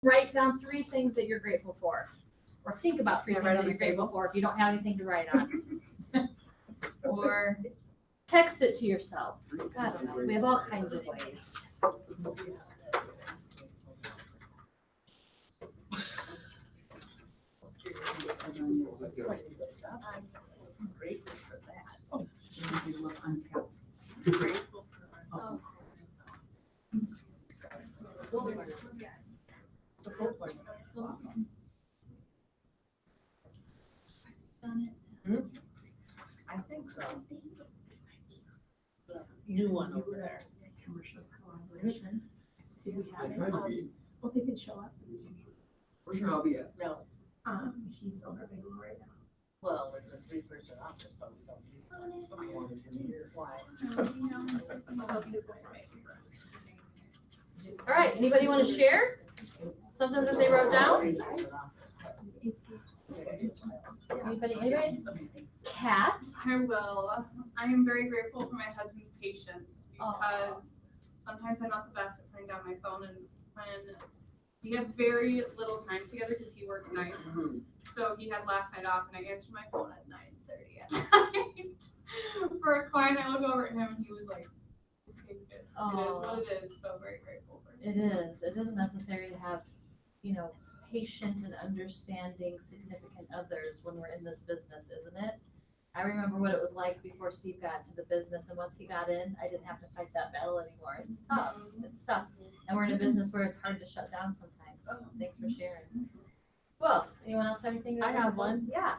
write down 3 things that you're grateful for. Or think about 3 things that you're grateful for if you don't have anything to write on. Or text it to yourself. I don't know. We have all kinds of ways. I'm grateful for that. Oh, maybe a little unkept. Grateful for. Oh. I think so. The new one over there. Commercial collaboration. Did we I have? tried to be. Well, they did show up. Where should I be at? No, He's over Bigelow right now. well, it's a 3-person office, but we don't need that. Why? All right, anybody want to share something that they wrote down? Anybody? Kat? I will. I am very grateful for my husband's patience because sometimes I'm not the best at putting down my phone, and when we have very little time together because he works nights. So he had last night off, and I answered my phone at 9:30 at night for a client. I look over at him, and he was like, "Just take it. It is what it is." So very grateful for him. It is. It isn't necessary to have, patient and understanding significant others when we're in this business, isn't it? I remember what it was like before Steve got to the business, and once he got in, I didn't have to fight that battle anymore. It's tough. It's tough. And we're in a business where it's hard to shut down sometimes. So thanks for sharing. Who else? Anyone else have anything? I have one. Yeah.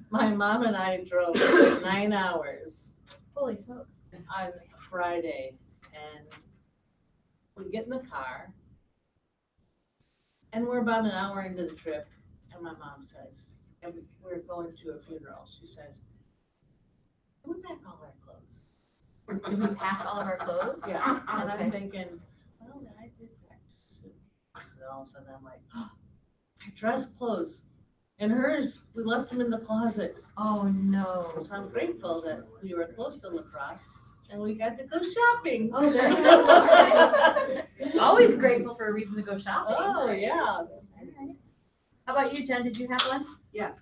My mom and I drove 9 hours Holy smokes. on Friday, and we get in the car, and we're about an hour into the trip, and my mom says, and we're going to a funeral, she says, "Can we pack all our clothes?" Did we pack all of our clothes? Yeah, and Okay. I'm thinking, well, I did practice it. So all of a sudden I'm like, oh, my dress clothes and hers, we left them in the closet. Oh, no. So I'm grateful that we were close to La Crosse and we got to go shopping. Oh, there you go. Always grateful for a reason to go shopping. Oh, yeah. All right. How about you, Jen? Did you have one? Yes,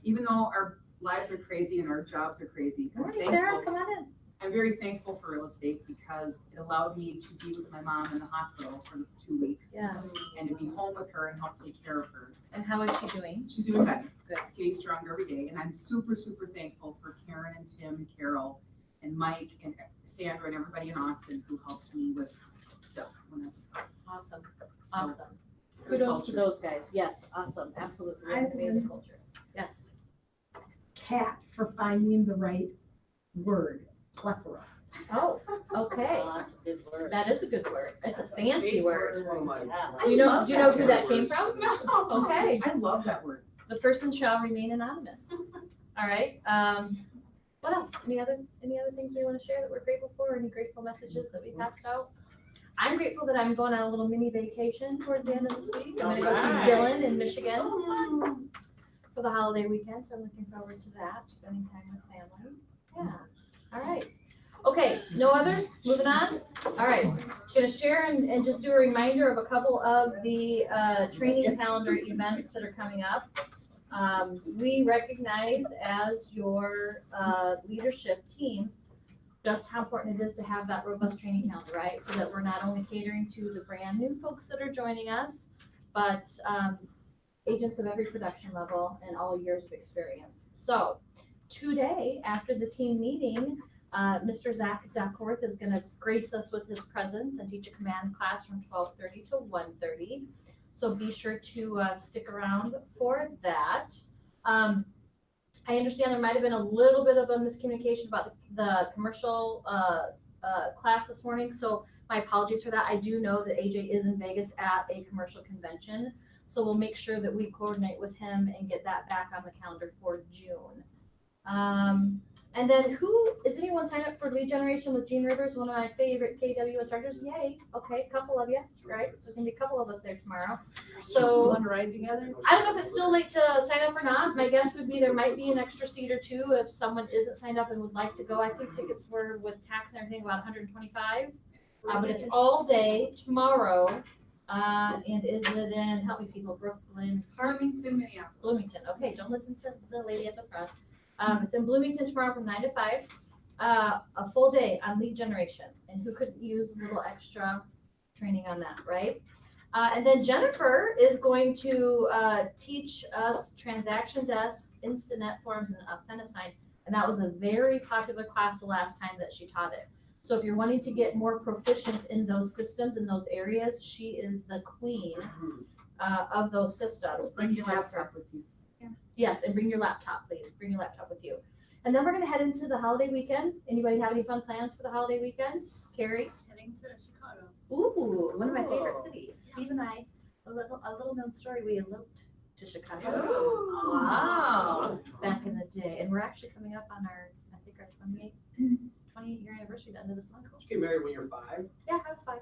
even though our lives are crazy and our jobs are crazy, Good morning, Sarah. Come on in. I'm very thankful for real estate because it allowed me to be with my mom in the hospital for 2 weeks. Yes. And to be home with her and help take care of her. And how is she doing? She's doing better. Good. Getting stronger every day. And I'm super, super thankful for Karen and Tim and Carol and Mike and Sandra and everybody in Austin who helped me with stuff when I was gone. Awesome. So, Awesome. Kudos to those guys. Yes, awesome. Absolutely. I have Amazing one. culture. Yes. Cat for finding the right word, plethora. Oh, okay. Oh, that's a good word. That is a good word. It's a fancy Big word. It's one of my. Yeah. Do you know love who that that came word. from? No. Okay. I love that word. The person shall remain anonymous. All right. What else? Any other things we want to share that we're grateful for? Any grateful messages that we passed out? I'm grateful that I'm going on a little mini vacation towards the end of this week. I'm going to go see Alright. Dylan in Michigan for the holiday weekend, so I'm looking forward to that, spending time with family. Yeah. All right. Okay, no others? Moving on? All right. Going to share and just do a reminder of a couple of the training calendar events that are coming up. We recognize as your leadership team just how important it is to have that robust training calendar, right? So that we're not only catering to the brand new folks that are joining us, but agents of every production level and all years of experience. So today, after the team meeting, Mr. Zach Duckworth is going to grace us with his presence and teach a command class from 12:30 to 1:30. So be sure to stick around for that. I understand there might have been a little bit of a miscommunication about the commercial class this morning, so my apologies for that. I do know that AJ is in Vegas at a commercial convention, so we'll make sure that we coordinate with him and get that back on the calendar for June. And then is anyone signed up for lead generation with Gene Rivers, one of my favorite KW instructors? Yay. Okay, a couple of you, right? So there's gonna be a couple of us there tomorrow. So Want to ride together? I don't know if it's still late to sign up or not. My guess would be there might be an extra seat or two if someone isn't signed up and would like to go. I think tickets were with tax and everything about $125. But it's all day tomorrow. And is it in, help me people, Brooklyn, Farmington, Minneapolis. Bloomington? Okay, don't listen to the lady at the front. It's in Bloomington tomorrow from 9 to 5. A full day on lead generation. And who could use a little extra training on that, right? And then Jennifer is going to teach us transaction desk, Instanet forms, and Authentisign. And that was a very popular class the last time that she taught it. So if you're wanting to get more proficient in those systems, in those areas, she is the queen of those systems. Bring your laptop with you. Yes, and bring your laptop, please. Bring your laptop with you. And then we're gonna head into the holiday weekend. Anybody have any fun plans for the holiday weekend? Carrie? Heading to Chicago. Ooh, one of my favorite Oh. cities. Steve and I, a little known story, we eloped to Chicago Wow. back in the day. And we're actually coming up on our, I think our 28-year anniversary at the end of this month. Did you get married when you were 5? Yeah, I was 5.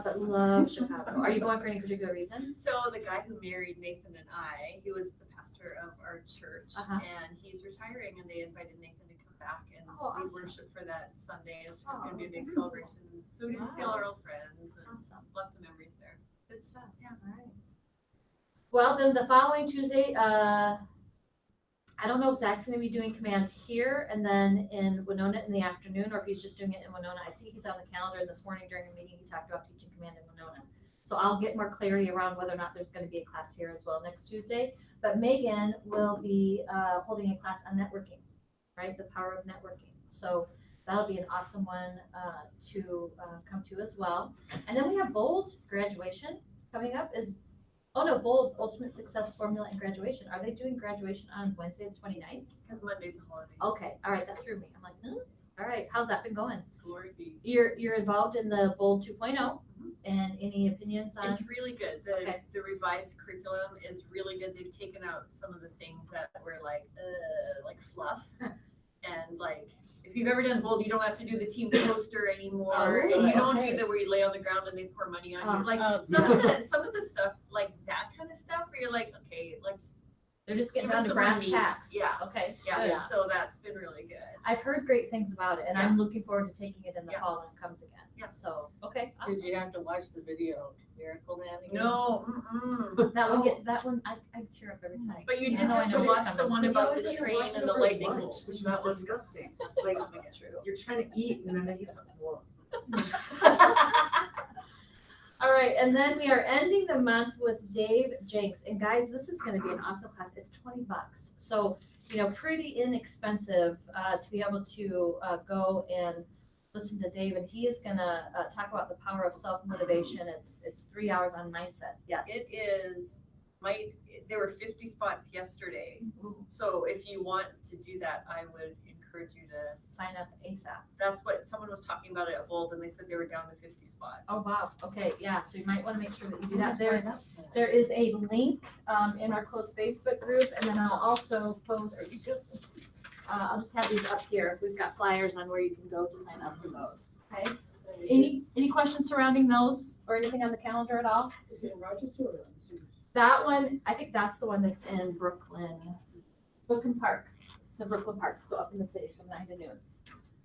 But love Chicago. Are you going for any particular reason? So the guy who married Nathan and I, he was the pastor of our church, Uh-huh. and he's retiring, and they invited Nathan to come back, and Oh, we awesome. worship for that Sunday. It's just Oh, gonna be a big celebration. So we get to see all our old friends and Awesome. lots of memories there. Good stuff. Yeah. All right. Well, then the following Tuesday, I don't know if Zach's gonna be doing command here and then in Winona in the afternoon, or if he's just doing it in Winona. I see he's on the calendar, and this morning during a meeting, he talked about teaching command in Winona. So I'll get more clarity around whether or not there's gonna be a class here as well next Tuesday. But Megan will be holding a class on networking, right? The power of networking. So that'll be an awesome one to come to as well. And then we have Bold graduation coming up. Bold Ultimate Success Formula and graduation. Are they doing graduation on Wednesday the 29th? Because Monday's a holiday. Okay, all right, that threw me. I'm like, all right, how's that been going? Glory be. You're involved in the Bold 2.0, and any opinions on? It's really good. The Okay. the revised curriculum is really good. They've taken out some of the things that were like fluff. And like, if you've ever done Bold, you don't have to do the team poster anymore, Oh, and you don't okay. do the where you lay on the ground and they pour money on you. Like some of the stuff, like that kind of stuff, where you're like, okay, like just They're just getting give us down to some more brass meat. tacks. Yeah. Okay. yeah. good. So that's been really good. I've heard great things about it, and I'm looking forward to taking it in the Yeah. fall when it comes again. Yeah. So, okay. Did Awesome. you have to watch the video, Miracle Man? again? No, That one, I tear up every time. but you Even did though I have know to it's watch the coming. one We about always the had to train watch it and the over lightning lunch, bolt. which That was disgusting. It's like you're trying to eat and then you something. All right, and then we are ending the month with Dave Jenks. And guys, this is gonna be an awesome class. It's $20. So, pretty inexpensive to be able to go and listen to Dave. And he is gonna talk about the power of self-motivation. It's 3 hours on mindset. Yes. It is, there were 50 spots yesterday. So if you want to do that, I would encourage you to, Sign up ASAP. that's what someone was talking about it at Bold, and they said they were down to 50 spots. Oh, wow. Okay, yeah, so you might wanna make sure that you do that. There is a link in our closed Facebook group, and then I'll also post, I'll just have these up here. We've got flyers on where you can go to sign up for those, okay? Any questions surrounding those or anything on the calendar at all? Is it in Rochester or in Cedars? That one, I think that's the one that's in Brooklyn Park. It's in Brooklyn Park, so up in the cities from 9 to noon.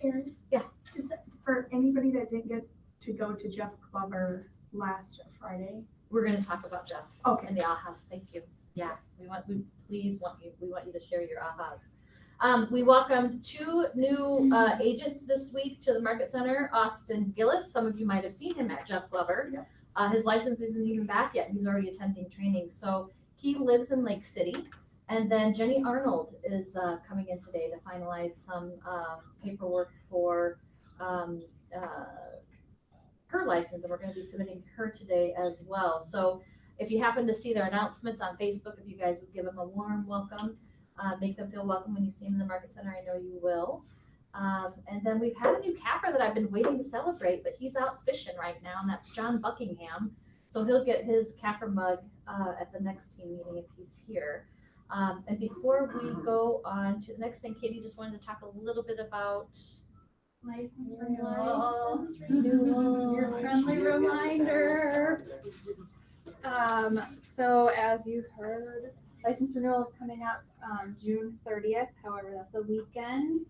Erin? Yeah. Just for anybody that didn't get to go to Jeff Glover last Friday. We're gonna talk about Jeff. Okay. And the ahas, thank you. Yeah, we want you to share your ahas. We welcomed 2 new agents this week to the Market Center. Austin Gillis, some of you might have seen him at Jeff Glover. His license isn't even back yet. He's already attending training. So he lives in Lake City. And then Jenny Arnold is coming in today to finalize some paperwork for her license, and we're going to be submitting her today as well. So if you happen to see their announcements on Facebook, if you guys would give them a warm welcome, make them feel welcome when you see them in the Market Center, I know you will. And then we've had a new capper that I've been waiting to celebrate, but he's out fishing right now, and that's John Buckingham. So he'll get his capper mug at the next team meeting if he's here. And before we go on to the next thing, Katie just wanted to talk a little bit about License renewal. license renewal. Your friendly reminder. So as you heard, license renewal is coming up June 30th. However, that's a weekend.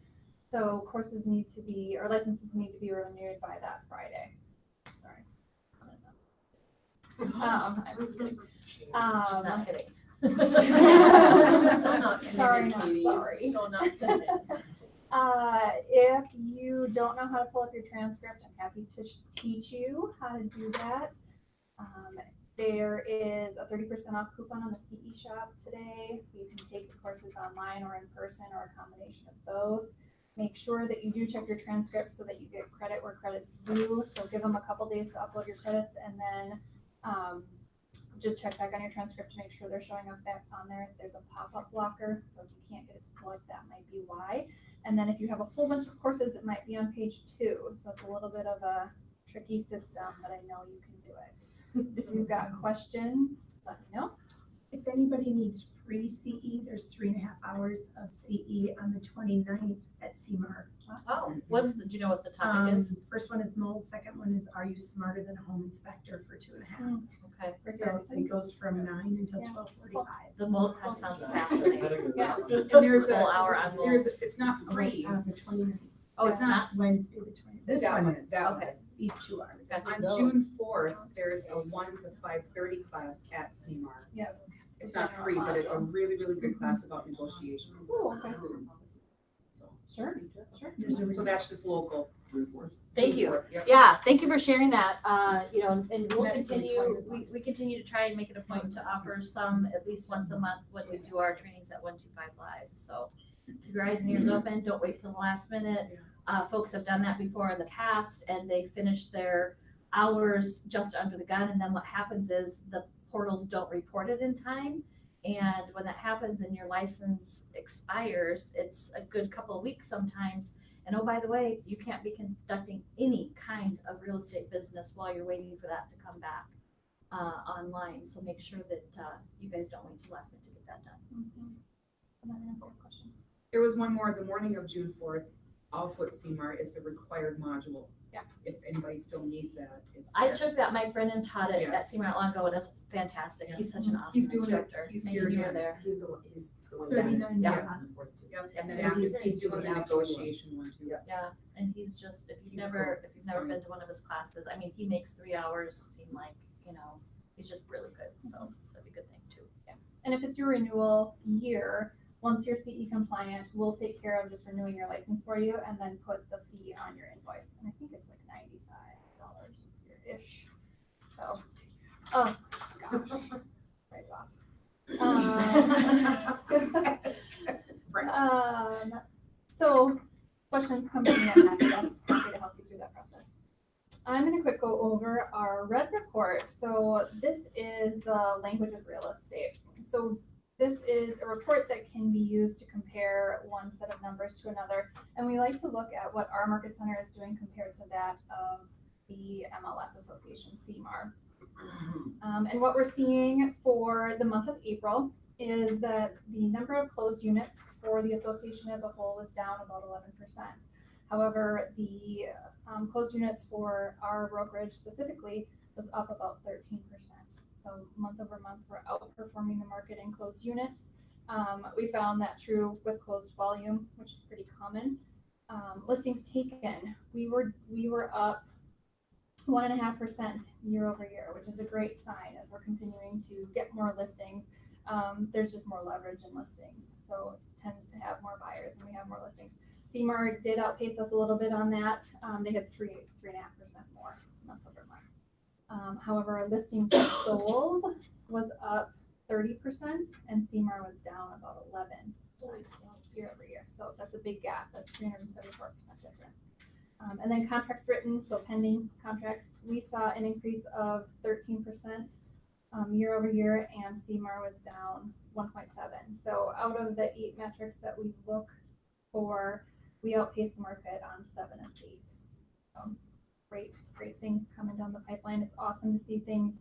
So courses need to be, or licenses need to be renewed by that Friday. Sorry. She's not kidding. So not Sorry, not Katie. sorry. So not committed. If you don't know how to pull up your transcript, I'm happy to teach you how to do that. There is a 30% off coupon on the CE shop today, so you can take the courses online or in person or a combination of both. Make sure that you do check your transcript so that you get credit where credit's due. So give them a couple days to upload your credits, and then just check back on your transcript to make sure they're showing up back on there. There's a pop-up blocker, so if you can't get it to pull up, that might be why. And then if you have a whole bunch of courses, it might be on page 2. So it's a little bit of a tricky system, but I know you can do it. If you've got questions, let me know. If anybody needs free CE, there's 3.5 hours of CE on the 29th at CMAR. Oh, do you know what the topic is? First one is mold, second one is Are You Smarter Than a Home Inspector for 2.5. Okay. So it goes from 9 until Yeah. 12:45. The mold test sounds fascinating. Yeah. And there's Full a, hour on mold. it's not free. The 29th. Oh, it's not? Wednesday, the 29th. This That one one is. that one Okay. is. These two are. On June 4th, there's a 1 to 5:30 class at CMAR. Yep. It's not free, but it's a really, really good class about negotiations. Oh, okay. So- Sure, sure. There's a So that's just local. Thank you. Yep. Yeah, thank you for sharing that. And we'll That's the continue, requirement. we continue to try and make it a point to offer some at least once a month when we do our trainings at 125 Live. So keep your eyes and ears open. Don't wait till the last minute. Folks have done that before in the past and they finish their hours just under the gun. And then what happens is the portals don't report it in time. And when that happens and your license expires, it's a good couple of weeks sometimes. And oh, by the way, you can't be conducting any kind of real estate business while you're waiting for that to come back online. So make sure that you guys don't wait till last minute to get that done. There was one more, the morning of June 4th, also at CMAR, is the required module. Yeah. If anybody still needs that, it's I there. took that, Mike Brennan taught it Yeah. at Seymour not long ago, and it's fantastic. He's such an awesome He's doing it. instructor. He's Thank here you for again. there. He's the one, he's the one. 39, Yeah. yeah. Yep, and then And after, he's he's doing doing the the outdoor one. negotiation one too. Yeah, and he's just, if you've He's never, cool. if you've never been to one of his classes, I mean, he makes 3 hours seem like, he's just really good, so that'd be a good thing too. And if it's your renewal year, once you're CE compliant, we'll take care of just renewing your license for you and then put the fee on your invoice. And I think it's like $95 this year-ish. So, oh gosh, right off. So questions come from that, happy to help you through that process. I'm gonna quick go over our red report. So this is the language of real estate. So this is a report that can be used to compare one set of numbers to another. And we like to look at what our market center is doing compared to that of the MLS Association, CMAR. And what we're seeing for the month of April is that the number of closed units for the association as a whole was down about 11%. However, the closed units for our brokerage specifically was up about 13%. So month over month, we're outperforming the market in closed units. We found that true with closed volume, which is pretty common. Listings taken, we were up 1.5% year over year, which is a great sign as we're continuing to get more listings. There's just more leverage in listings, so it tends to have more buyers when we have more listings. CMAR did outpace us a little bit on that. They had 3.5% more month over month. However, our listings sold was up 30% and CMAR was down about 11% year over year. So that's a big gap. That's 374% difference. And then contracts written, so pending contracts, we saw an increase of 13% year over year, and CMAR was down 1.7. So out of the 8 metrics that we look for, we outpaced the market on 7 of 8. Great things coming down the pipeline. It's awesome to see things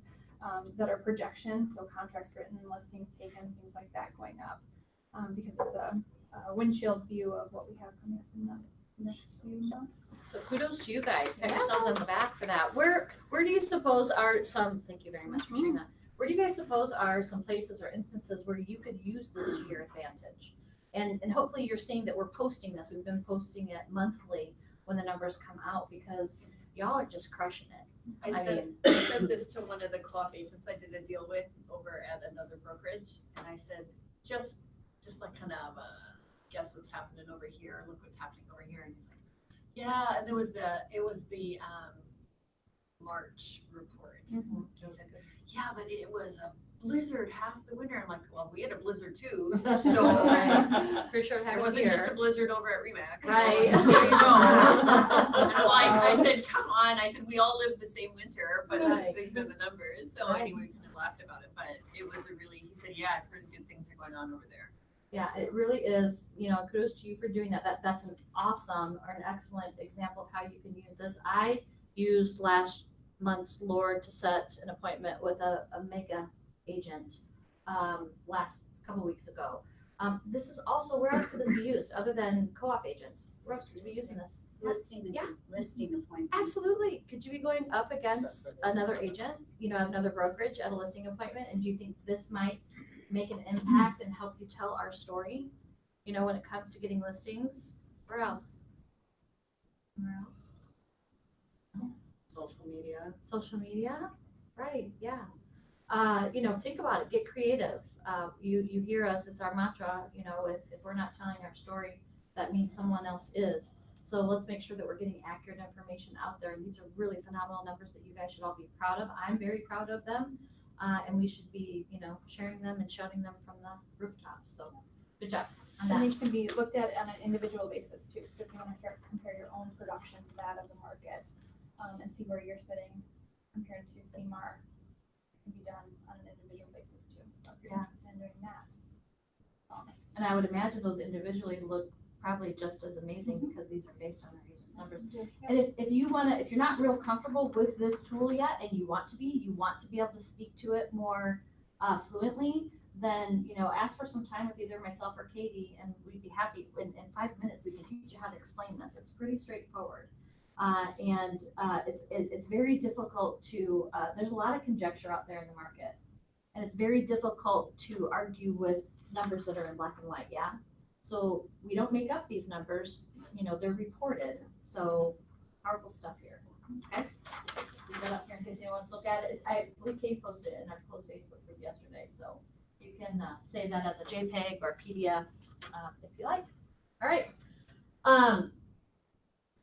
that are projections, so contracts written, listings taken, things like that going up, because it's a windshield view of what we have coming up in the next few months. So kudos to you guys. Pat yourselves on the back for that. Where do you suppose are some, thank you very much for sharing that. Where do you guys suppose are some places or instances where you could use this to your advantage? and hopefully you're seeing that we're posting this. We've been posting it monthly when the numbers come out because y'all are just crushing it. I I sent this to one of the co-op agents I did a deal with over at another brokerage, and I said, just like kind of, guess what's happening over here, look what's happening over here, and he's like, yeah, and it was the March report. He said, yeah, but it was a blizzard half the winter. I'm like, well, we had a blizzard too, so Pretty sure it it happened wasn't just a here. blizzard over at Remax. so Right. just so you know. And like, I said, come on, I said, we all lived the same winter, but Right. these are the numbers. So Right. anyway, we kind of laughed about it, but it was he said, yeah, I've heard good things are going on over there. Yeah, it really is, kudos to you for doing that. That's an awesome or an excellent example of how you can use this. I used last month's Lord to set an appointment with a mega agent last couple weeks ago. This is also, where else could this be used other than co-op agents? Where else could you be using this? Yeah. Listing appointments. Absolutely. Could you be going up against another agent, another brokerage at a listing appointment? And do you think this might make an impact and help you tell our story? When it comes to getting listings, where else? Where else? Social media. Social media, right? Yeah. Think about it. Get creative. You hear us. It's our mantra. If we're not telling our story, that means someone else is. So let's make sure that we're getting accurate information out there. And these are really phenomenal numbers that you guys should all be proud of. I'm very proud of them. And we should be, sharing them and shouting them from the rooftops. So good job on And that. these can be looked at on an individual basis too. So if you want to compare your own production to that of the market, and see where you're sitting compared to CMAR, it can be done on an individual basis too. So if you're Yeah. interested in doing that. And I would imagine those individually look probably just as amazing because these are based on our agent's numbers. And if you're not real comfortable with this tool yet and you want to be able to speak to it more fluently, then, ask for some time with either myself or Katie and we'd be happy. In 5 minutes, we can teach you how to explain this. It's pretty straightforward. It's very difficult to, there's a lot of conjecture out there in the market. And it's very difficult to argue with numbers that are in black and white, yeah? So we don't make up these numbers, they're reported. So powerful stuff here, okay? Leave that up here in case anyone wants to look at it. I believe Kate posted it in our closed Facebook group yesterday, so you can save that as a JPEG or PDF if you like. All right.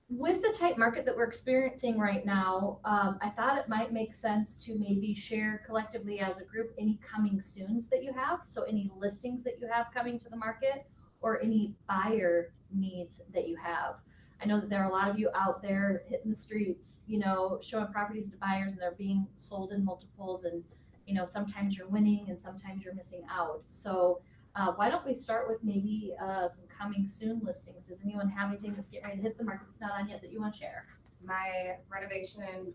With the tight market that we're experiencing right now, I thought it might make sense to maybe share collectively as a group any coming soons that you have. So any listings that you have coming to the market or any buyer needs that you have. I know that there are a lot of you out there hitting the streets, showing properties to buyers and they're being sold in multiples and, sometimes you're winning and sometimes you're missing out. So why don't we start with maybe some coming soon listings? Does anyone have anything that's getting ready to hit the market that's not on yet that you want to share? My renovation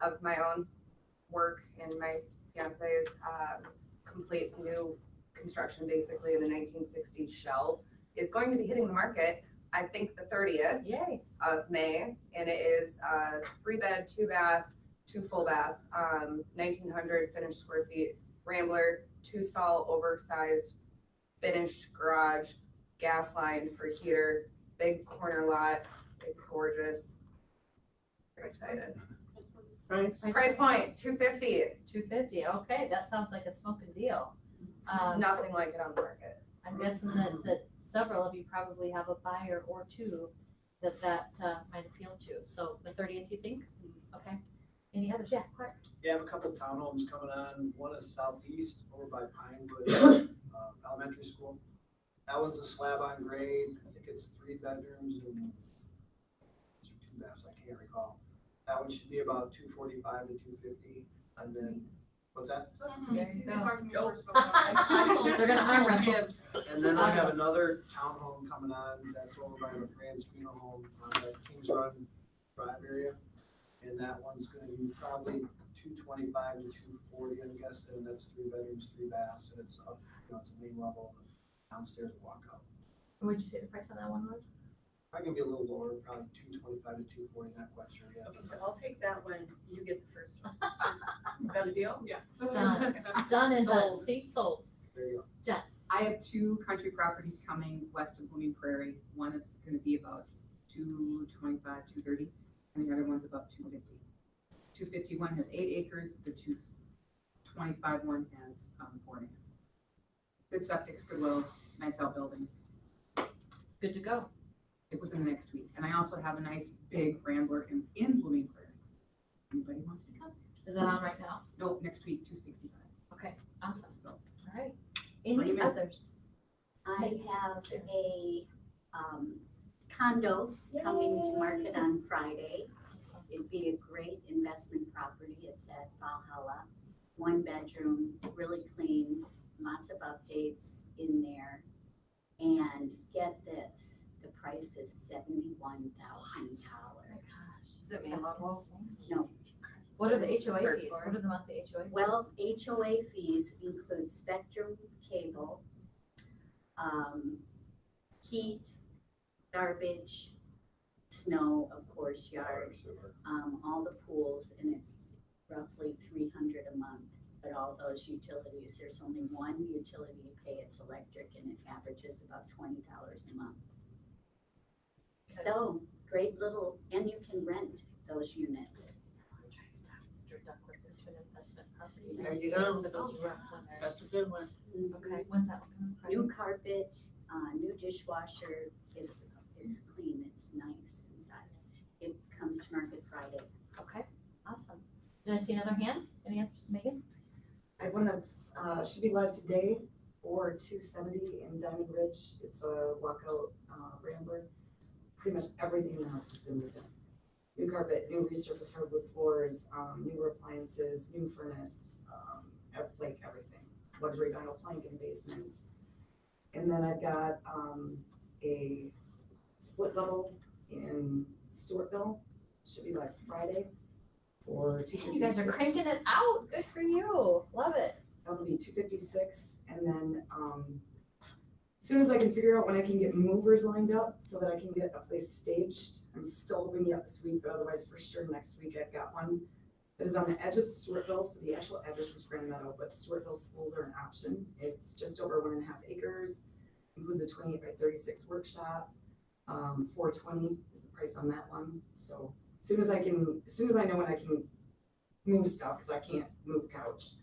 of my own work and my fiance's complete new construction, basically in a 1960s shell, is going to be hitting the market, I think, the 30th Yay. of May, and it is 3-bed, 2-bath, 2 full bath, 1,900 finished square feet, Rambler, 2-stall, oversized, finished garage, gas line for heater, big corner lot. It's gorgeous. Very excited. Price point, $250. $250. Okay, that sounds like a smoking deal. Nothing like it on the market. I'm guessing that several of you probably have a buyer or two that might appeal to. So the 30th, you think? Okay. Any others? Yeah, Clark. Yeah, I have a couple townhomes coming on. One is southeast over by Pinewood Elementary School. That one's a slab on grade. I think it's 3 bedrooms and 2 baths. I can't recall. That one should be about $245 to $250. And then what's that? There you go. Talk to me first about that. They're gonna arm wrestle. And then I have another townhome coming on that's over by the Fran's Funeral Home on that Kings Run Drive area. And that one's gonna be probably $225 to $240, I'm guessing, and that's 3 bedrooms, 3 baths, and it's up, it's a main level, downstairs walkout. What did you say the price on that one was? Probably gonna be a little lower, probably $225 to $240, not quite sure yet. Okay, so I'll take that one, you get the first one. Got a deal? Yeah. Done. Done and done. Sold. See, sold. There you go. I have 2 country properties coming west of Blooming Prairie. One is gonna be about 225, 230, and the other one's about 250. 251 has 8 acres, the 225 one has 4.5. Good septics, good wells, nice outbuildings, Good to go. within the next week. And I also have a nice big rambler in Blooming Prairie. Anybody wants to come? Is that on right now? No, next week, 265. Okay, awesome. So, All right. Bring Any 'em in. others? I have a condo coming to market on Friday. It'd be a great investment property. It's at Valhalla. 1 bedroom, really clean, lots of updates in there. And get this, the price is $71,000. Is it main level? No, What are the HOA Third fees? floor. What are the monthly HOA fees? well, HOA fees include spectrum cable, heat, garbage, snow, of course, yard, all the pools, and it's roughly $300 a month. But all those utilities, there's only one utility you pay, it's electric, and it averages about $20 a month. So, great little, and you can rent those units. Mr. Duckworth into an investment property. There you go. For those rough winners. That's a good one. Okay, when's that one coming? Friday? New carpet, new dishwasher, it's clean, it's nice inside. It comes to market Friday. Okay, awesome. Did I see another hand? Any others, Megan? I have one that's, should be live today for 270 in Diamond Ridge. It's a walkout rambler. Pretty much everything in the house has been redone. New carpet, new resurfaced hardwood floors, newer appliances, new furnace, like everything. Luxury vinyl plank in the basement. And then I've got a split level in Stewartville. Should be live Friday for 256. You guys are cranking it out. Good for you. Love it. That'll be 256, and then, as soon as I can figure out when I can get movers lined up so that I can get a place staged, I'm still hoping yet this week, but otherwise for sure next week I've got one that is on the edge of Stewartville, so the actual address is Grand Meadow, but Stewartville schools are an option. It's just over 1.5 acres, includes a 28 by 36 workshop, $420 is the price on that one. So as soon as I know when I can move stuff, because I can't move a couch,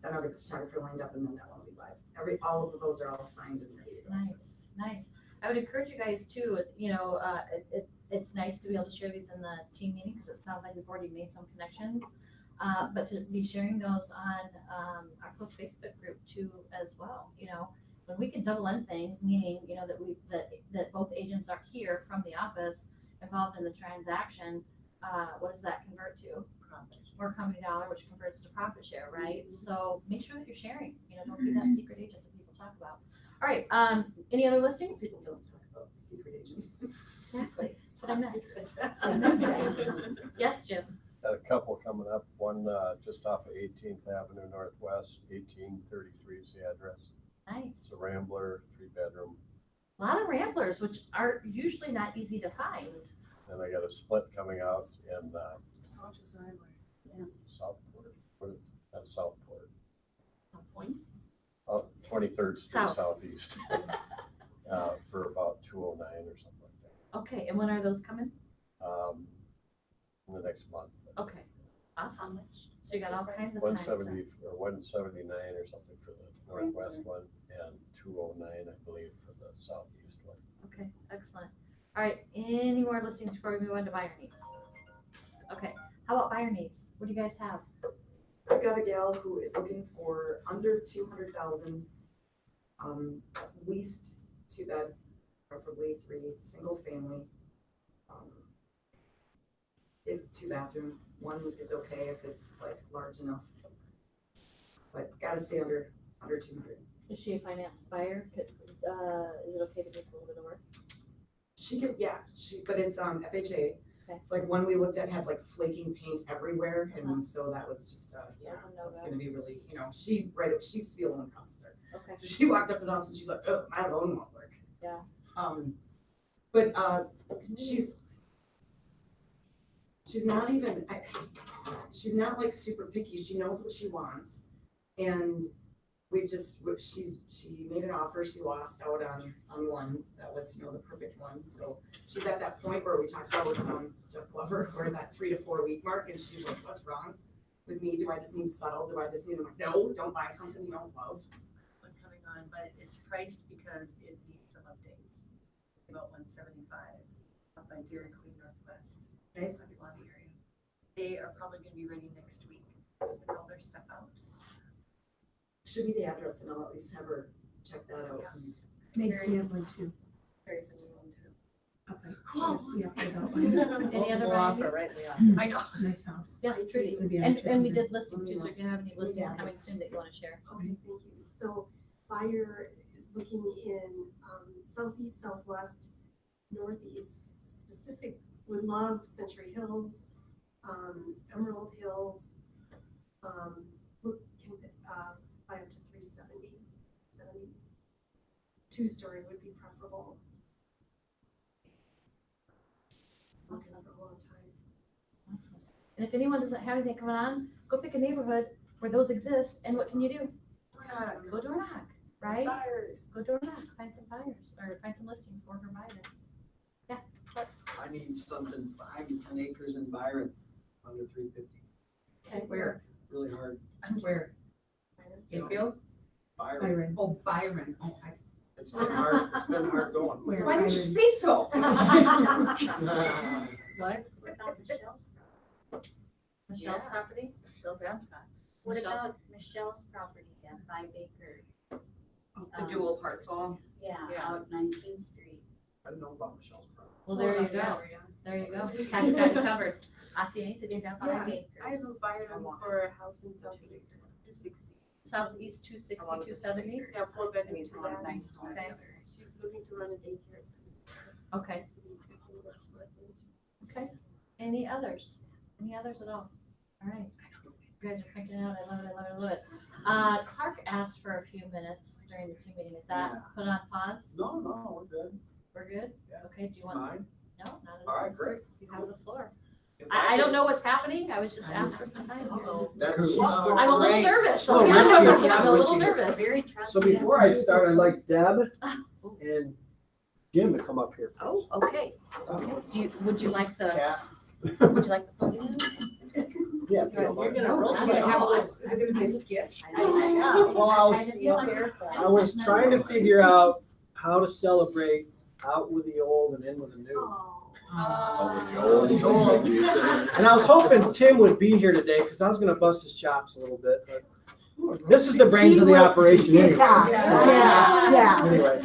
then I'll get the photographer lined up and then that one will be live. All of those are all signed and ready to go. Nice, nice. I would encourage you guys too, it's nice to be able to share these in the team meeting because it sounds like we've already made some connections. But to be sharing those on our close Facebook group too as well, when we can double end things, meaning, that both agents are here from the office involved in the transaction, what does that convert to? Or company dollar, which converts to profit share, right? So make sure that you're sharing, don't be that secret agent that people talk about. All right, any other listings? People don't talk about the secret agents. Exactly, that's what I meant. Secrets. Yes, Jim? Got a couple coming up, one just off of 18th Avenue Northwest, 1833 is the address. It's Nice. a Rambler, 3-bedroom. A lot of ramblers, which are usually not easy to find. And I got a split coming out in Southport. What is that? Southport. Point. 23rd Street South. Southeast. For about 209 or something like that. Okay, and when are those coming? In the next month. Okay, awesome. So you got all kinds of time. 170 or 179 or something for the northwest one and 209, I believe, for the southeast one. Okay, excellent. All right, any more listings before we move on to buyer needs? Okay, how about buyer needs? What do you guys have? I've got a gal who is looking for under 200,000, least 2-bed, preferably 3, single family. If 2-bathroom, 1 is okay if it's like large enough. But gotta stay under 200. Is she a finance buyer? Is it okay to do a little bit of work? She could, yeah, but it's FHA. Okay. It's like one we looked at had like flaking paint everywhere, Uh-huh. and so that was just yeah, That's a no-go. it's gonna be really, she used to be a loan processor, Okay, so she walked up to the house and she's like, oh, my loan won't work. Yeah. But she's not she's not like super picky. She knows what she wants, and she made an offer, she lost out on one, that was, the perfect one, so she's at that point where we talked about with Jeff Glover, we're at that 3 to 4 week mark, and she's like, what's wrong with me? Do I just need to settle? I'm like, no, don't buy something you don't love. One coming on, but it's priced because it needs some updates. About 175 up by Dairy Queen Northwest. Okay. By the lobby area. They are probably gonna be ready next week with all their stuff out. Should be the address, and I'll at least have her check that out. Makes me have one too. Very similar one too. Up by, see up by that one. Any other We'll offer value? right in the offer. I know. It's a nice house. Yes, Trudy. Would be on And track we there. did listings too, so if you have any listings coming soon that you wanna share. Okay, thank you. So buyer is looking in southeast, southwest, northeast, specific, would love Century Hills, Emerald Hills, can buy up to 370, 2-story would be preferable. Looking for a long time. Awesome. And if anyone doesn't have anything coming on, go pick a neighborhood where those exist, and what can you do? Go door knock, right? Buyers. Go door knock, find some buyers, or find some listings for her buyer. I need something 5 to 10 acres in Byron, under 350. Okay. Where? Really hard. Where? Hayfield? Byron, Byron. Oh, Byron. Oh, it's been hard, it's been hard going. Where Why didn't you Byron? say so? What? What about Michelle's? Michelle's Yeah. property? Michelle Babcock. What Michelle? about Michelle's property, that 5 acre? The dual parcel. Yeah, Yeah. out 19th Street. I don't know about Michelle's property. Well, there you go, there you go. Pat's got you covered. Asiye, did you It's have 5 that? acres. I have a buyer for a house in southeast, 260. Southeast 260, 270? Yeah, 4 bedrooms. Needs a lot of nice ones. Okay. She's looking to run a daycare. Okay. Okay. Any others? Any others at all? All right. You guys are cranking it out. I love it, I love it, I love it. Clark asked for a few minutes during the team meeting. Is that Yeah. put on pause? No, we're good. We're good? Yeah. Okay, do you want? Mine? No, not at All all. right, great. You have the floor. If I don't could- know what's happening. I was just asked for some time. That's, I'm a little nervous. So I'm risky. a little Risky. nervous. Very So trusting. before I start, I'd like Deb and Jim to come up here. Oh, okay. Okay. Would you like the, Yeah. would you like the podium? Yeah. if you don't mind. roll. Is it gonna be a skit? Well, I was trying to figure out how to celebrate out with the old and in with the new. And I was hoping Tim would be here today, because I was gonna bust his chops a little bit, but this is the brains of the operation anyway. Yeah. Anyway,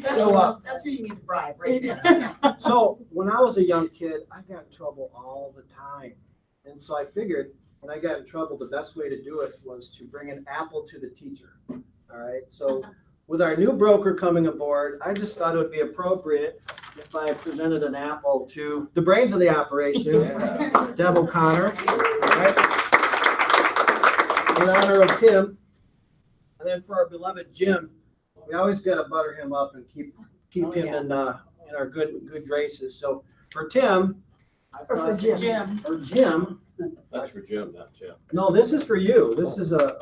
so, That's who you need to bribe, right there. so when I was a young kid, I got in trouble all the time. And so I figured when I got in trouble, the best way to do it was to bring an apple to the teacher. All right, so with our new broker coming aboard, I just thought it would be appropriate if I presented an apple to the brains of the operation, Deb O'Connor, all right? In honor of Tim. And then for our beloved Jim, we always gotta butter him up and keep him in our good graces. So for Tim, I Or for thought- Jim. For Jim, that's for Jim, not Tim. No, this is for you. This is a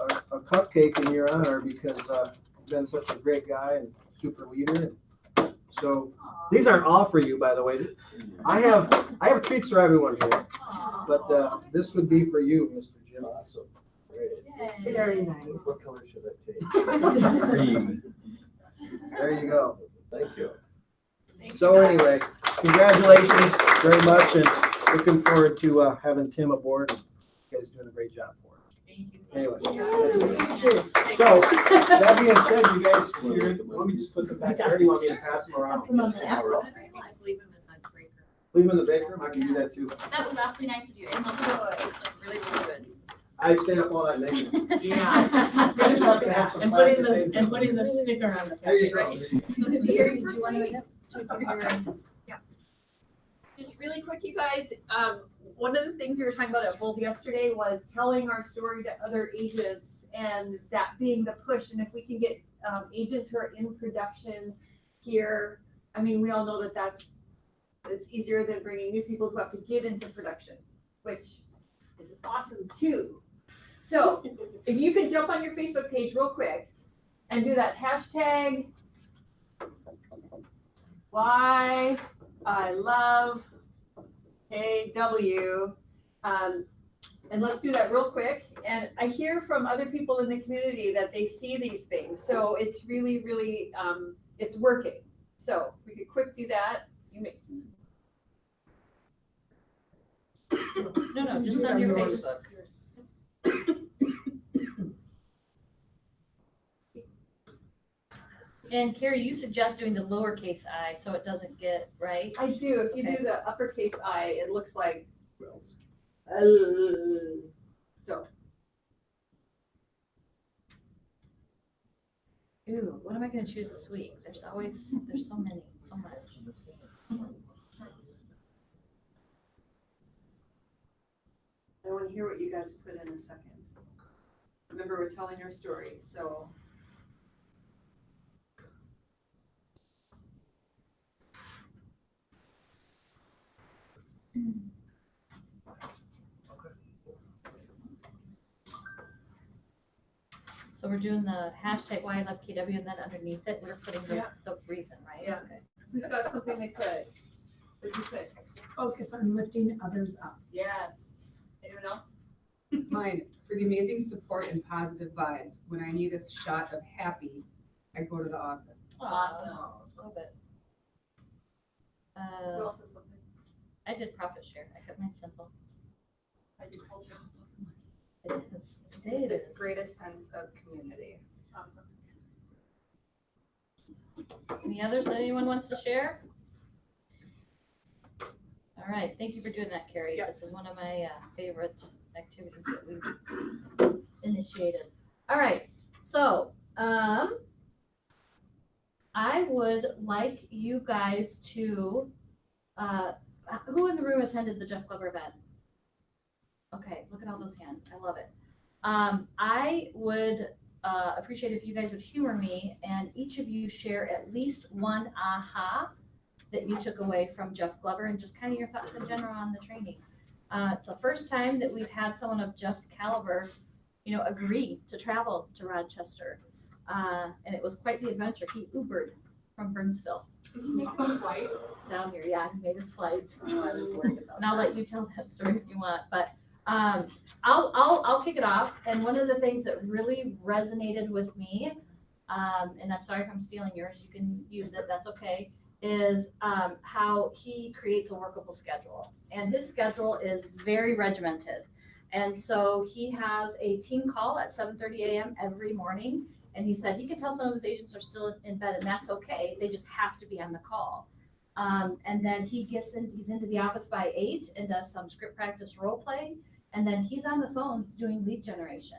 cupcake in your honor because you've been such a great guy and super leader. So these aren't all for you, by the way. I have treats for everyone here, but this would be for you, Mr. Jim. Awesome. Great. Very nice. What color should I take? Green. There you go. Thank you. So anyway, congratulations very much and looking forward to having Tim aboard. You guys doing a great job for us. Anyway. So that being said, you guys, let me just put them back there. Or do you want me to pass them around? Just leave them in the break room. Leave them in the back room. I can do that too. That was awfully nice of you. And those are really, really good. I stay up all night making them. Yeah. I just like to have some And putting plastic things the, in and putting the sticker on the. There you go. Here, do you want to Just really quick, you guys, one of the things we were talking about at Bold yesterday was telling our story to other agents and that being the push. And if we can get agents who are in production here, I mean, we all know that it's easier than bringing new people who have to get into production, which is awesome too. So if you could jump on your Facebook page real quick and do that hashtag why I love KW. And let's do that real quick. And I hear from other people in the community that they see these things. So it's really, really, it's working. So if we could quick do that. You may. No, just on your Facebook. And Carrie, you suggest doing the lowercase I so it doesn't get, right? I do. If you Okay. do the uppercase I, it looks like. So. Ooh, what am I gonna choose this week? There's so many, so much. I want to hear what you guys put in a second. Remember, we're telling our story, so. So we're doing the hashtag why I love KW and then underneath it, we're putting the reason, right? Yeah. Okay. Who's got something they could? What'd you put? Focus on lifting others up. Yes. Anyone else? Mine, for the amazing support and positive vibes. When I need a shot of happy, I go to the office. Awesome. Love it. Who else has something? I did profit share. I kept mine simple. I do also. It is. The greatest sense of community. Awesome. Any others that anyone wants to share? All right, thank you for doing that, Carrie. Yep. This is one of my favorite activities that we've initiated. All right, so I would like you guys to, who in the room attended the Jeff Glover event? Okay, look at all those hands. I love it. I would appreciate if you guys would humor me and each of you share at least one aha that you took away from Jeff Glover and just kind of your thoughts in general on the training. It's the first time that we've had someone of Jeff's caliber, agree to travel to Rochester. And it was quite the adventure. He Ubered from Burnsville. Did he make his flight? Down here, yeah, he made his flight. Oh, I was worried about And I'll let you tell that story if you want, but I'll kick it off. And one of the things that really resonated with me, and I'm sorry if I'm stealing yours, you can use it, that's okay, is how he creates a workable schedule. And his schedule is very regimented. And so he has a team call at 7:30 a.m. every morning. And he said he can tell some of his agents are still in bed, and that's okay. They just have to be on the call. And then he's into the office by 8 and does some script practice role play. And then he's on the phones doing lead generation.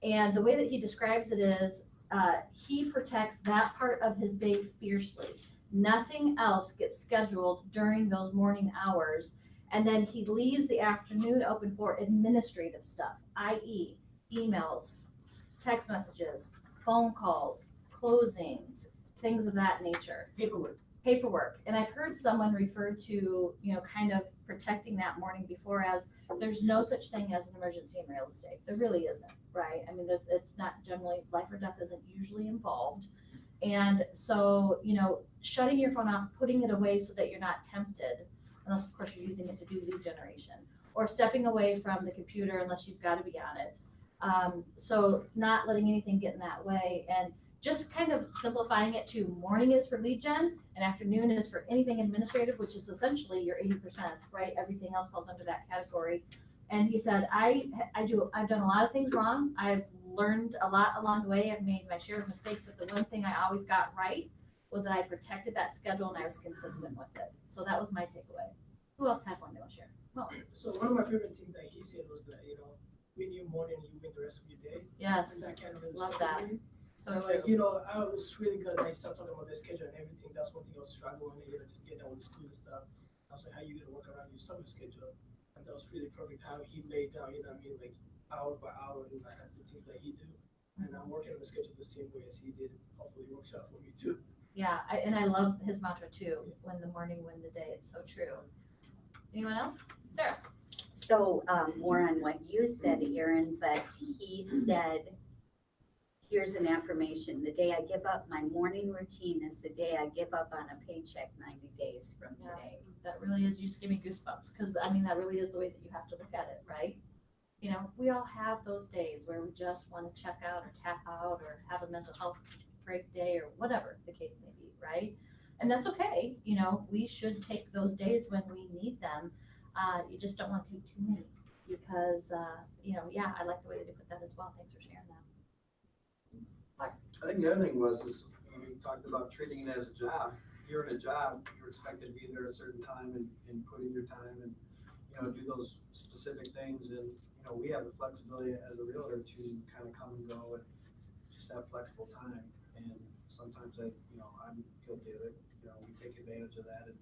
And the way that he describes it is he protects that part of his day fiercely. Nothing else gets scheduled during those morning hours. And then he leaves the afternoon open for administrative stuff, i.e. emails, text messages, phone calls, closings, things of that nature. Paperwork. And I've heard someone refer to, kind of protecting that morning before as there's no such thing as an emergency in real estate. There really isn't, right? I mean, it's not generally, life or death isn't usually involved. And so, shutting your phone off, putting it away so that you're not tempted, unless of course you're using it to do lead generation, or stepping away from the computer unless you've got to be on it. So not letting anything get in that way, and just kind of simplifying it to morning is for lead gen and afternoon is for anything administrative, which is essentially your 80%, right? Everything else falls under that category. And he said, I've done a lot of things wrong. I've learned a lot along the way. I've made my share of mistakes, but the one thing I always got right was that I protected that schedule and I was consistent with it. So that was my takeaway. Who else had one they want to share? Well, So one of my favorite things that he said was that, win your morning, you win the rest of your day. yes, And that kind of love that. So And true. I was really glad that he started talking about the schedule and everything. That's one thing I was struggling with, just getting out with school and stuff. I was like, how you gonna work around your summer schedule? And that was really perfect how he laid down, like hour by hour and like the things that he do. And I'm working on the schedule the same way as he did. Hopefully it works out for me too. Yeah, and I love his mantra too, win the morning, win the day. It's so true. Anyone else? Sarah? So, more on what you said, Erin, but he said, here's an affirmation. The day I give up my morning routine is the day I give up on a paycheck 90 days from Yeah. today. That really is, you just give me goosebumps, because I mean, that really is the way that you have to look at it, right? You know, we all have those days where we just want to check out or tap out or have a mental health break day or whatever the case may be, right? And that's okay, you know, we should take those days when we need them. You just don't want to take too many, because, you know, yeah, I like the way that you put that as well. Thanks for sharing that. I think the other thing was, is we talked about treating it as a job. If you're in a job, you're expected to be there at a certain time and put in your time and, you know, do those specific things. And, you know, we have the flexibility as a realtor to kind of come and go and just have flexible time. And sometimes I'm guilty of it. You know, we take advantage of that. And,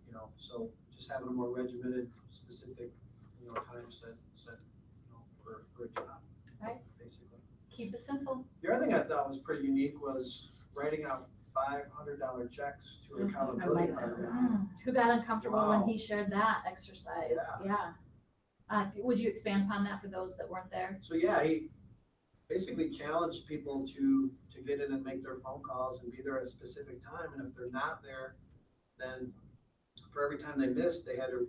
you know, so just having a more regimented, specific, you know, time set, you know, for a job. Right. Basically. Keep it simple. The other thing I thought was pretty unique was writing out $500 checks to an accountability partner. Who got uncomfortable when Wow. he shared that exercise? Yeah. Would you expand upon that for those that weren't there? So yeah, he basically challenged people to get in and make their phone calls and be there at a specific time. And if they're not there, then for every time they missed, they had to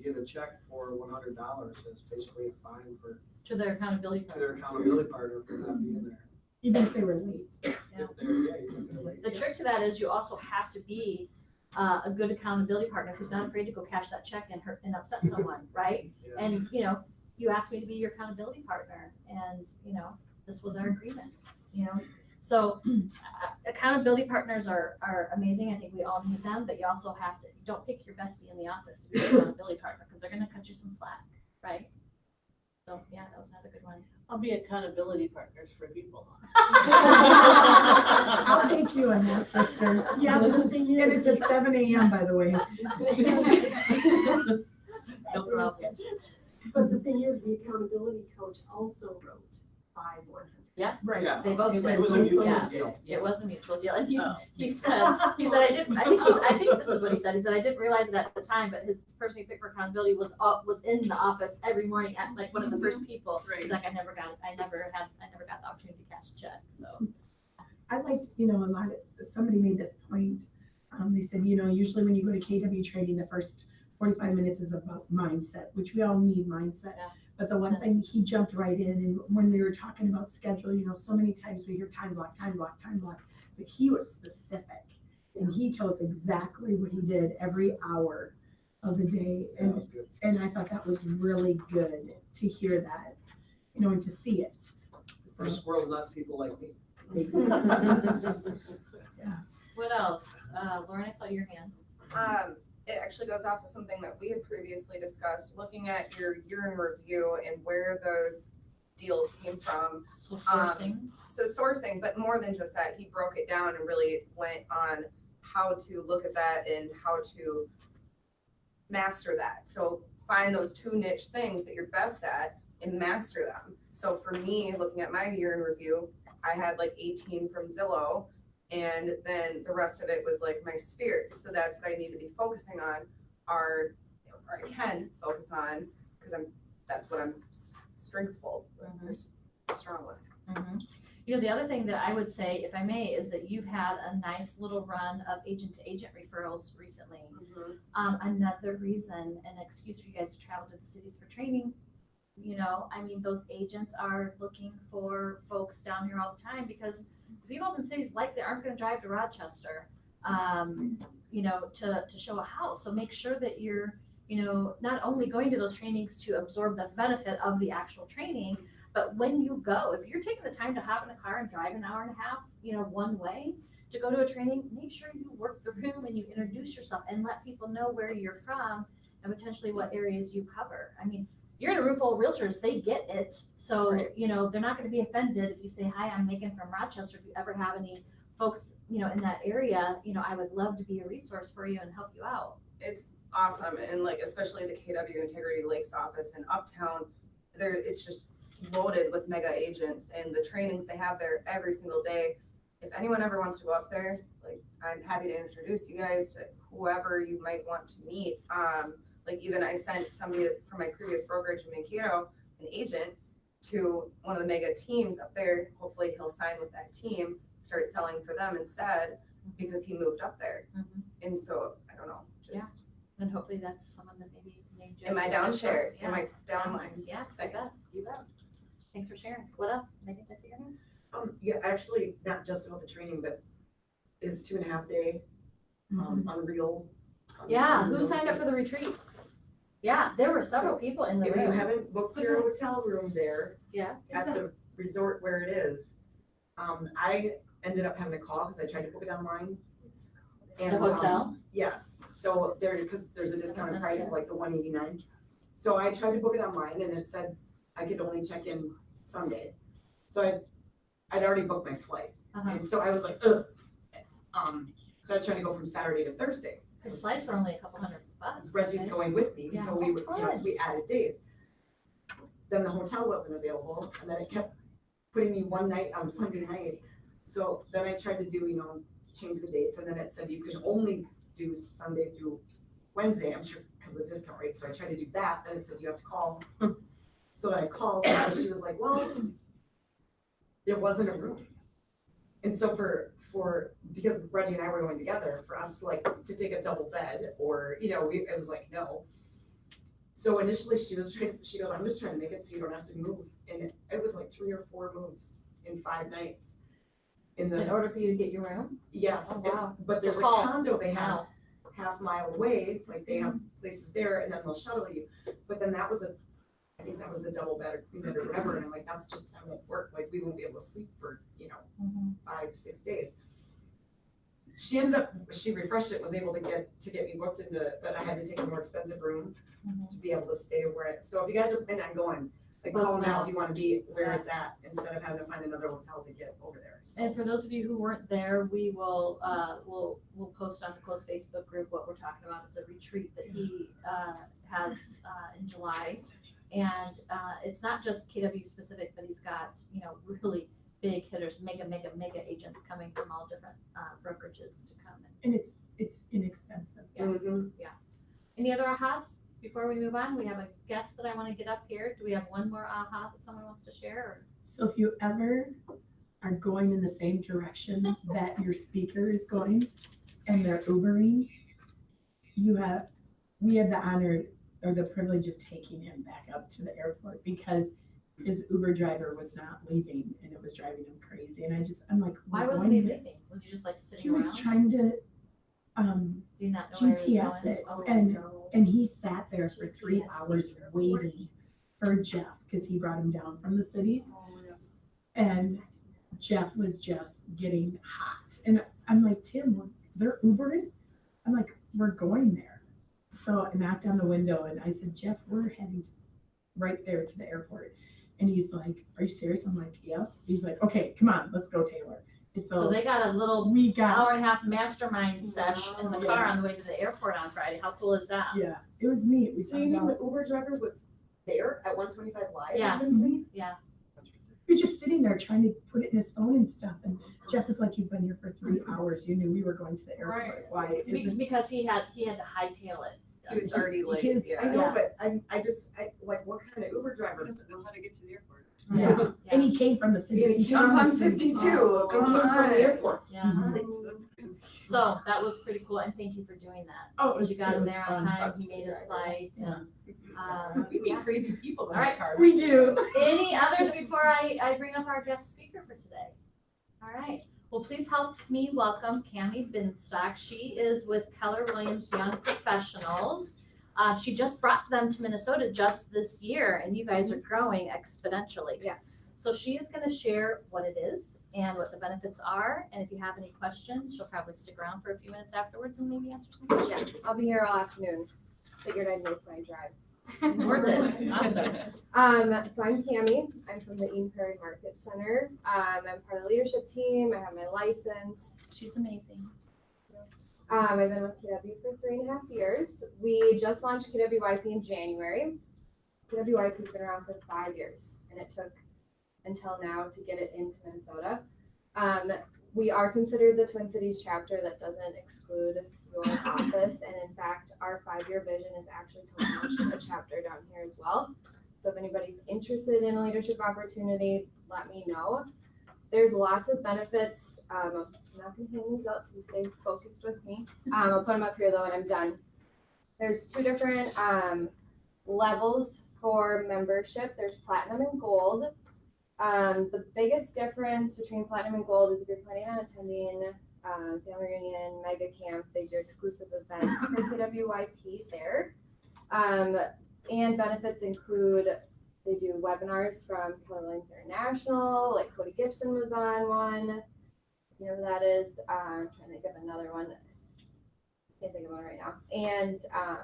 give a check for $100 as basically a fine To their accountability to partner. their accountability partner for not being there. Even if they were late. Yeah. Even if they're late. The trick to that is you also have to be a good accountability partner who's not afraid to go cash that check and hurt and upset someone, right? Yeah. And, you know, you asked me to be your accountability partner, and, you know, this was our agreement, you know? So accountability partners are amazing. I think we all need them, but you also have to, don't pick your bestie in the office to be your accountability partner, because they're gonna cut you some slack, right? So, yeah, that was another good one. I'll be accountability partners for people. I'll take you on that, sister. Yeah, but the thing And is, it's at 7 a.m., by the way. No problem. but the thing is, the accountability coach also wrote 5-100. Right. Yeah. They both It did. was a mutual Yeah. deal. It was a mutual deal, and he Oh. said, I think this is what he said, I didn't realize it at the time, but his person he picked for accountability was in the office every morning at like one of the first people. He's like, I never got the opportunity to cash a check, so. I liked, you know, somebody made this point. They said, you know, usually when you go to KW training, the first 45 minutes is about mindset, which we all need mindset. Yeah. But the one thing, he jumped right in, and when we were talking about schedule, you know, so many times we hear time block, but he was specific. And he told us exactly what he did every hour of the day. That was good. And I thought that was really good to hear that, you know, and to see it. For a squirrel nut people like me. What else? Lauren, I saw your hand. It actually goes off of something that we had previously discussed, looking at your year in review and where those deals came from. So sourcing. So sourcing, but more than just that, he broke it down and really went on how to look at that and how to master that. So find those two niche things that you're best at and master them. So for me, looking at my year in review, I had like 18 from Zillow, and then the rest of it was like my sphere. So that's what I need to be focusing on, or I can focus on, because that's what I'm strengthful, strong with. Mm-hmm. You know, the other thing that I would say, if I may, is that you've had a nice little run of agent-to-agent referrals recently. Another reason, an excuse for you guys to travel to the cities for training. You know, I mean, those agents are looking for folks down here all the time, because the people up in cities likely aren't going to drive to Rochester, you know, to show a house. So make sure that you're, you know, not only going to those trainings to absorb the benefit of the actual training, but when you go, if you're taking the time to hop in a car and drive an hour and a half, you know, one way to go to a training, make sure you work the room and you introduce yourself and let people know where you're from and potentially what areas you cover. I mean, you're in a room full of realtors, they get it. So, Right. you know, they're not going to be offended if you say, hi, I'm Megan from Rochester. If you ever have any folks, you know, in that area, you know, I would love to be a resource for you and help you out. It's awesome, and like especially the KW Integrity Lakes office in Uptown, it's just loaded with mega agents, and the trainings they have there every single day. If anyone ever wants to go up there, like I'm happy to introduce you guys to whoever you might want to meet. Like even I sent somebody from my previous brokerage in Mankato, an agent, to one of the mega teams up there. Hopefully he'll sign with that team, start selling for them instead because he moved up there. Mhm. And so, I don't know, just, And hopefully that's someone that maybe named you. am I down share? Yeah. Am I down? Yeah, you bet, you bet. Thanks for sharing. What else? Megan, did I see your name? Yeah, actually, not just about the training, but is 2.5 day, Unreal. Yeah, Unreal who signed up for the retreat? Yeah, there were several So, people in the If you room. haven't booked your hotel room there Yeah. at the resort where it is, I ended up having to call because I tried to book it online. The And, hotel? Yes, so there, because there's a discounted price of like the 189. So I tried to book it online and it said I could only check in Sunday. So I'd already booked my flight. Uh-huh. And so I was like, ugh. So I was trying to go from Saturday to Thursday. Because flights were only a couple $100. Because Reggie's right? going with me, Yeah. so we were, Oh, you know, fun. we added days. Then the hotel wasn't available, and then it kept putting me one night on Sunday night. So then I tried to do, change the dates, and then it said you can only do Sunday through Wednesday, I'm sure, because of the discount rate, so I tried to do that, then it said you have to call. So then I called, and she was like, well, there wasn't a room. And so because Reggie and I were going together, for us to take a double bed, or, it was like, no. So initially she goes, I'm just trying to make it so you don't have to move. And it was like 3 or 4 moves in 5 nights. In order for you to get your room? Yes, Oh, wow. but there's So a call condo they have now. half-mile away, like they have places there, and then they'll shuttle you. But then I think that was the double bed or whatever, and I'm like, that won't work, like, we won't be able to sleep for, 5-6 days. She refreshed it, was able to get me booked into, but I had to take a more expensive room to be able to stay so if you guys are planning on going, call now if you wanna be where it's at, instead of having to find another hotel to get over there, so. And for those of you who weren't there, we will, we'll post on the close Facebook group what we're talking about. It's a retreat that he, has, in July. And, it's not just KW specific, but he's got, really big hitters, mega agents coming from all different, brokerages to come in. And it's inexpensive. Yeah. Yeah. Any other ahas before we move on? We have a guest that I want to get up here. Do we have one more aha that someone wants to share? Or? So if you ever are going in the same direction that your speaker is going and they're Ubering, we had the honor or the privilege of taking him back up to the airport because his Uber driver was not leaving and it was driving him crazy. And I'm like, why wasn't he leaving? Was he just sitting he around? was trying to Do you not know where he was GPS going? it, Oh, and no. and he sat there for 3 hours waiting for Jeff because he brought him down from the cities. And Jeff was just getting hot. And I'm like, Tim, they're Ubering? I'm like, we're going there. So I knocked on the window and I said, Jeff, we're heading right there to the airport. And he's like, are you serious? I'm like, yes. He's like, okay, come on, let's go, Taylor. And So they got a little hour and a half mastermind sesh in the car on the way to the airport on Friday. How cool is that? Yeah, it was neat. So you mean the Uber driver was there at 125 Live? Yeah. And didn't leave? Yeah. We were just sitting there trying to put it in his phone and stuff. And Jeff was like, you've been here for 3 hours. You knew we were going to the airport. Right. Why isn't Because he had to hightail it. He was already late, I know, but I what kind of Uber driver? Doesn't know how to get to the airport. Yeah. And he came from the city. Yeah, he Jump on 52, Oh, come he came from on. the airport. Yeah. So that was pretty cool, and thank you for doing that. Oh, Because you got it him was there on fun. time, he made his flight, and, We meet crazy people in All right. that car. We do. Any others before I bring up our guest speaker for today? All right, well, please help me welcome Cammie Binstock. She is with Keller Williams Young Professionals. She just brought them to Minnesota just this year, and you guys are growing exponentially. Yes. So she is gonna share what it is and what the benefits are, and if you have any questions, she'll probably stick around for a few minutes afterwards and maybe answer some questions. I'll be here all afternoon. Figured I'd make my drive. Worth it, awesome. So I'm Cammie. I'm from the Eden Prairie Market Center. I'm part of the leadership team. I have my license. She's amazing. I've been with KW for 3.5 years. We just launched KWYP in January. KWYP's been around for 5 years, and it took until now to get it into Minnesota. We are considered the Twin Cities chapter. That doesn't exclude your office, and in fact, our 5-year vision is actually to launch a chapter down here as well. So if anybody's interested in a leadership opportunity, let me know. There's lots of benefits. I'm not gonna hand these out, so you stay focused with me. I'll put them up here though when I'm done. There's 2 different levels for membership. There's platinum and gold. The biggest difference between platinum and gold is if you're planning on attending family reunion, mega camp, they do exclusive events for KWYP there. And benefits include, they do webinars from Keller Williams International, like Cody Gibson was on one. You know who that is? I'm trying to think of another one. Can't think of one right now. And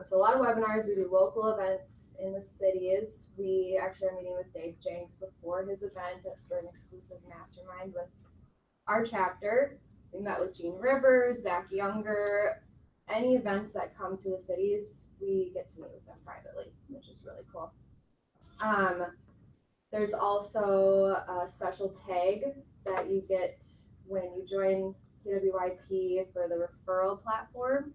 so a lot of webinars. We do local events in the cities. We actually are meeting with Dave Jenks before his event for an exclusive mastermind with our chapter. We met with Gene Rivers, Zach Younger. Any events that come to the cities, we get to meet with them privately, which is really cool. There's also a special tag that you get when you join KWYP for the referral platform.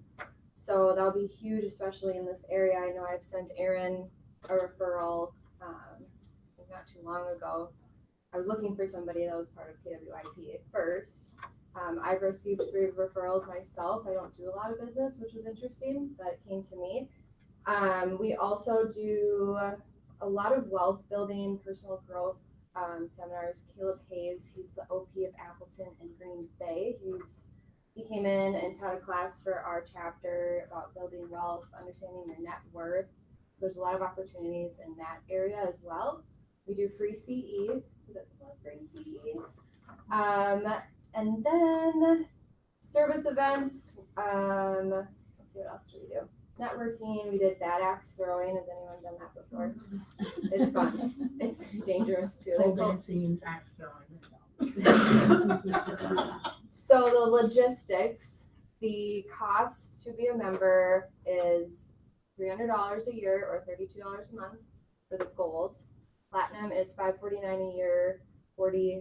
So that'll be huge, especially in this area. I know I've sent Aaron a referral not too long ago. I was looking for somebody that was part of KWYP at first. I've received 3 referrals myself. I don't do a lot of business, which was interesting, but it came to me. We also do a lot of wealth building, personal growth seminars. Caleb Hayes, he's the OP of Appleton and Green Bay. He came in and taught a class for our chapter about building wealth, understanding your net worth. So there's a lot of opportunities in that area as well. We do free CE. Who doesn't love free CE? And then service events. Let's see, what else do we do? Networking. We did bad axe throwing. Has anyone done that before? It's fun. It's very dangerous too. Pole dancing and axe throwing. So the logistics, the cost to be a member is $300 a year or $32 a month for the gold. Platinum is $549 a year, $59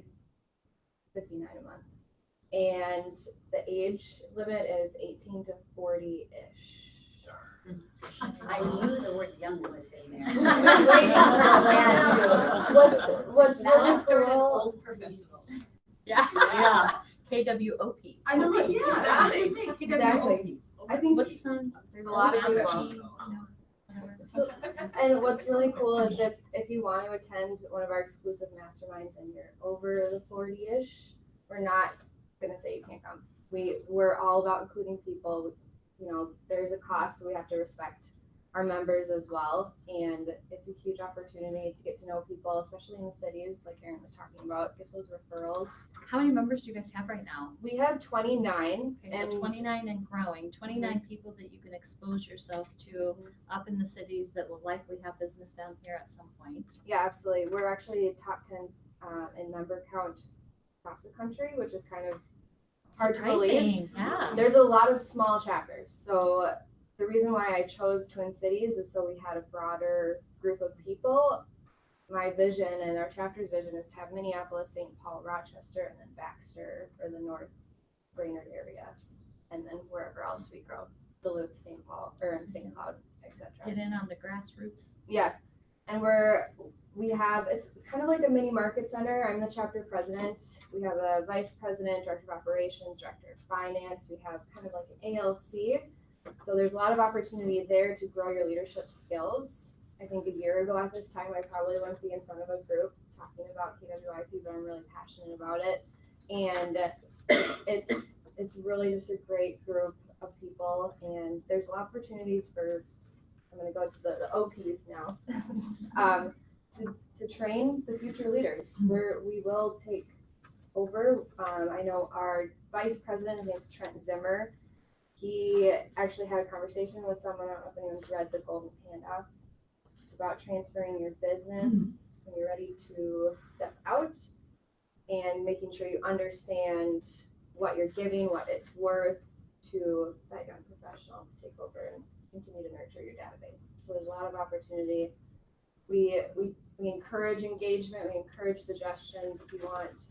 a month. And the age limit is 18 to 40-ish. I knew the word young was in there. What's Now really let's start at cool? old professionals. Yeah. Yeah. KWOP. I know, yeah, I was gonna say Exactly. I think What's some? there's a lot of people. So, and what's really cool is if you want to attend one of our exclusive masterminds and you're over the 40-ish, we're not gonna say you can't come. We're all about including people. You know, there's a cost, so we have to respect our members as well. And it's a huge opportunity to get to know people, especially in the cities, like Erin was talking about, get those referrals. How many members do you guys have right now? We have 29. Okay, so 29 and growing, 29 people that you can expose yourself to up in the cities that will likely have business down here at some point. Yeah, absolutely. We're actually top 10 in member count across the country, which is kind of hard to believe. Surprising, yeah. There's a lot of small chapters. So the reason why I chose Twin Cities is so we had a broader group of people. My vision and our chapter's vision is to have Minneapolis, St. Paul, Rochester, and then Baxter for the North Brainerd area. And then wherever else we grow, Duluth, St. Paul, or St. Cloud, etc. Get in on the grassroots. Yeah. And we have, it's kind of like a mini market center. I'm the chapter president. We have a vice president, director of operations, director of finance. We have kind of like an ALC. So there's a lot of opportunity there to grow your leadership skills. I think a year ago at this time, I probably wouldn't be in front of a group talking about KWYP, but I'm really passionate about it. And it's really just a great group of people. And there's opportunities for, I'm going to go to the OPs now, to train the future leaders. We will take over. I know our vice president, his name's Trent Zimmer. He actually had a conversation with someone, I don't know if anyone's read The Golden Handoff. It's about transferring your business when you're ready to step out and making sure you understand what you're giving, what it's worth to that young professional to take over and continue to nurture your database. So there's a lot of opportunity. We encourage engagement, we encourage suggestions. If you want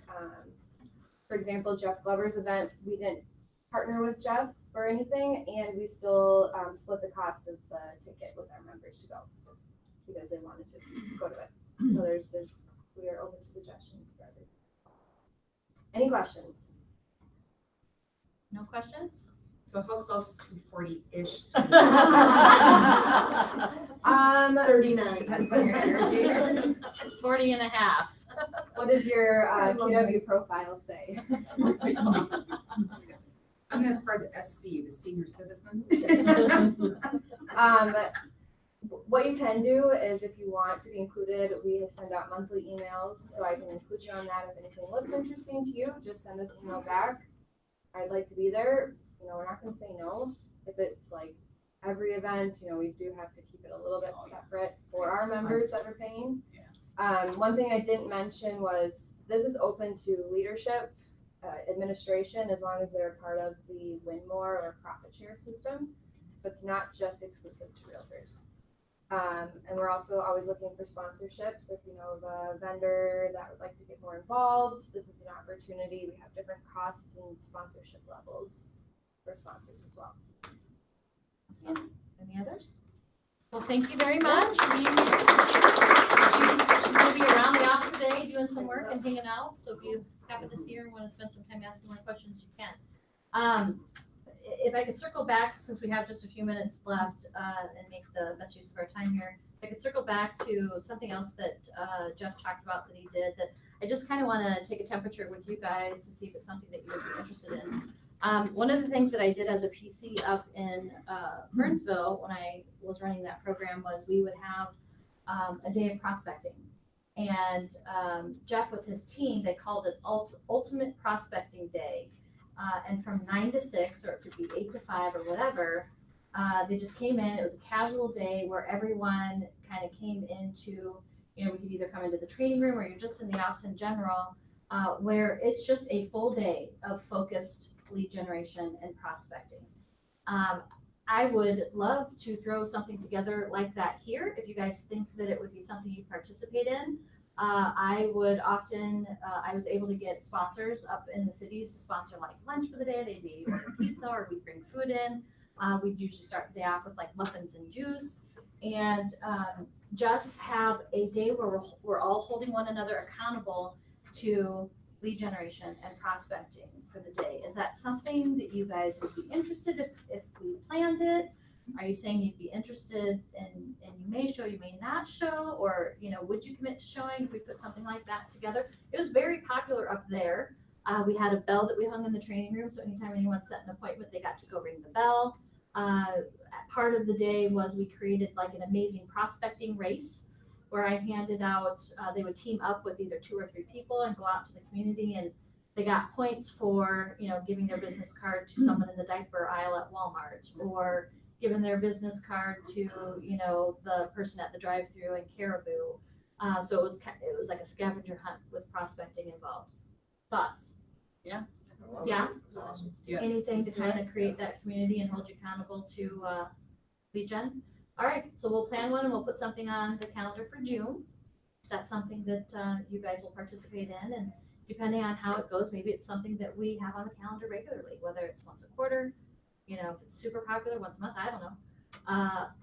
For example, Jeff Glover's event, we didn't partner with Jeff or anything, and we still split the cost of the ticket with our members to go because they wanted to go to it. So we are open to suggestions for everything. Any questions? No questions? So how close to 40-ish? 39. Depends on your energy. 40 and a half. What does your KW profile say? I'm gonna part of the SC, the senior citizens. What you can do is if you want to be included, we send out monthly emails, so I can include you on that. If anything looks interesting to you, just send us an email back. I'd like to be there. You know, we're not gonna say no. If it's like every event, you know, we do have to keep it a little bit separate for our members that are paying. One thing I didn't mention was this is open to leadership, administration, as long as they're part of the Winmore or profit share system. So it's not just exclusive to realtors. And we're also always looking for sponsorships. If you know of a vendor that would like to get more involved, this is an opportunity. We have different costs and sponsorship levels for sponsors as well. Yeah. Any others? Well, thank you very much for being here. She's gonna be around the office today doing some work and hanging out, so if you happen to see her and wanna spend some time asking more questions, you can. If I could circle back, since we have just a few minutes left, and make the best use of our time here, if I could circle back to something else that Jeff talked about that he did, that I just kind of want to take a temperature with you guys to see if it's something that you would be interested in. One of the things that I did as a PC up in Burnsville when I was running that program was we would have a day of prospecting. And Jeff with his team, they called it Ultimate Prospecting Day. And from 9 to 6, or it could be 8 to 5 or whatever, they just came in. It was a casual day where everyone kind of came into, you know, we could either come into the training room or you're just in the office in general, where it's just a full day of focused lead generation and prospecting. I would love to throw something together like that here. If you guys think that it would be something you participate in, I would often, I was able to get sponsors up in the cities to sponsor like lunch for the day. They'd be ordering pizza or we'd bring food in. We'd usually start the day off with like muffins and juice, and just have a day where we're all holding one another accountable to lead generation and prospecting for the day. Is that something that you guys would be interested if we planned it? Are you saying you'd be interested and you may show, you may not show, or, you know, would you commit to showing if we put something like that together? It was very popular up there. We had a bell that we hung in the training room, so anytime anyone set an appointment, they got to go ring the bell. Part of the day was we created like an amazing prospecting race where I handed out, they would team up with either 2 or 3 people and go out to the community, and they got points for, you know, giving their business card to someone in the diaper aisle at Walmart, or giving their business card to, you know, the person at the drive-through in Caribou. So it was like a scavenger hunt with prospecting involved. Thoughts? Yeah. Yeah? That's awesome. Yes. Anything to kind of create that community and hold you accountable to lead gen? All right, so we'll plan one and we'll put something on the calendar for June. That's something that you guys will participate in, and depending on how it goes, maybe it's something that we have on the calendar regularly, whether it's once a quarter, you know, if it's super popular, once a month, I don't know.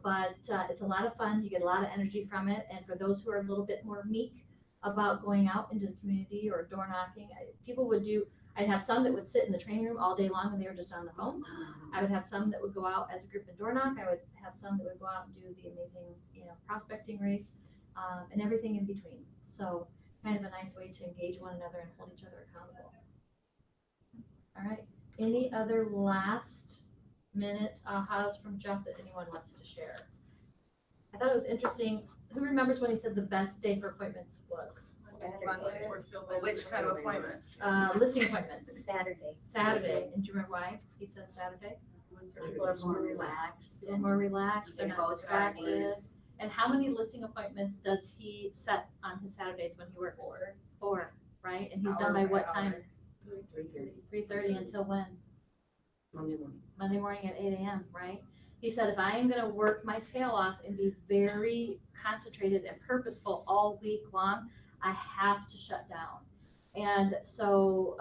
But it's a lot of fun. You get a lot of energy from it. And for those who are a little bit more meek about going out into the community or door knocking, people would do, I'd have some that would sit in the training room all day long and they were just on the phones. I would have some that would go out as a group and door knock. I would have some that would go out and do the amazing, you know, prospecting race, and everything in between. So kind of a nice way to engage one another and hold each other accountable. All right. Any other last minute ahas from Jeff that anyone wants to share? I thought it was interesting. Who remembers when he said the best day for appointments was? Monday. Which kind of appointment? Listing appointments. Saturday. Saturday. And do you remember why he said Saturday? People are more relaxed. They're more relaxed, they're You can not go distracted. Saturdays. And how many listing appointments does he set on his Saturdays when he works? 4, right? And he's done by what time? 3:30 until when? Monday morning. Monday morning at 8 a.m., right? He said, if I am gonna work my tail off and be very concentrated and purposeful all week long, I have to shut down. And so,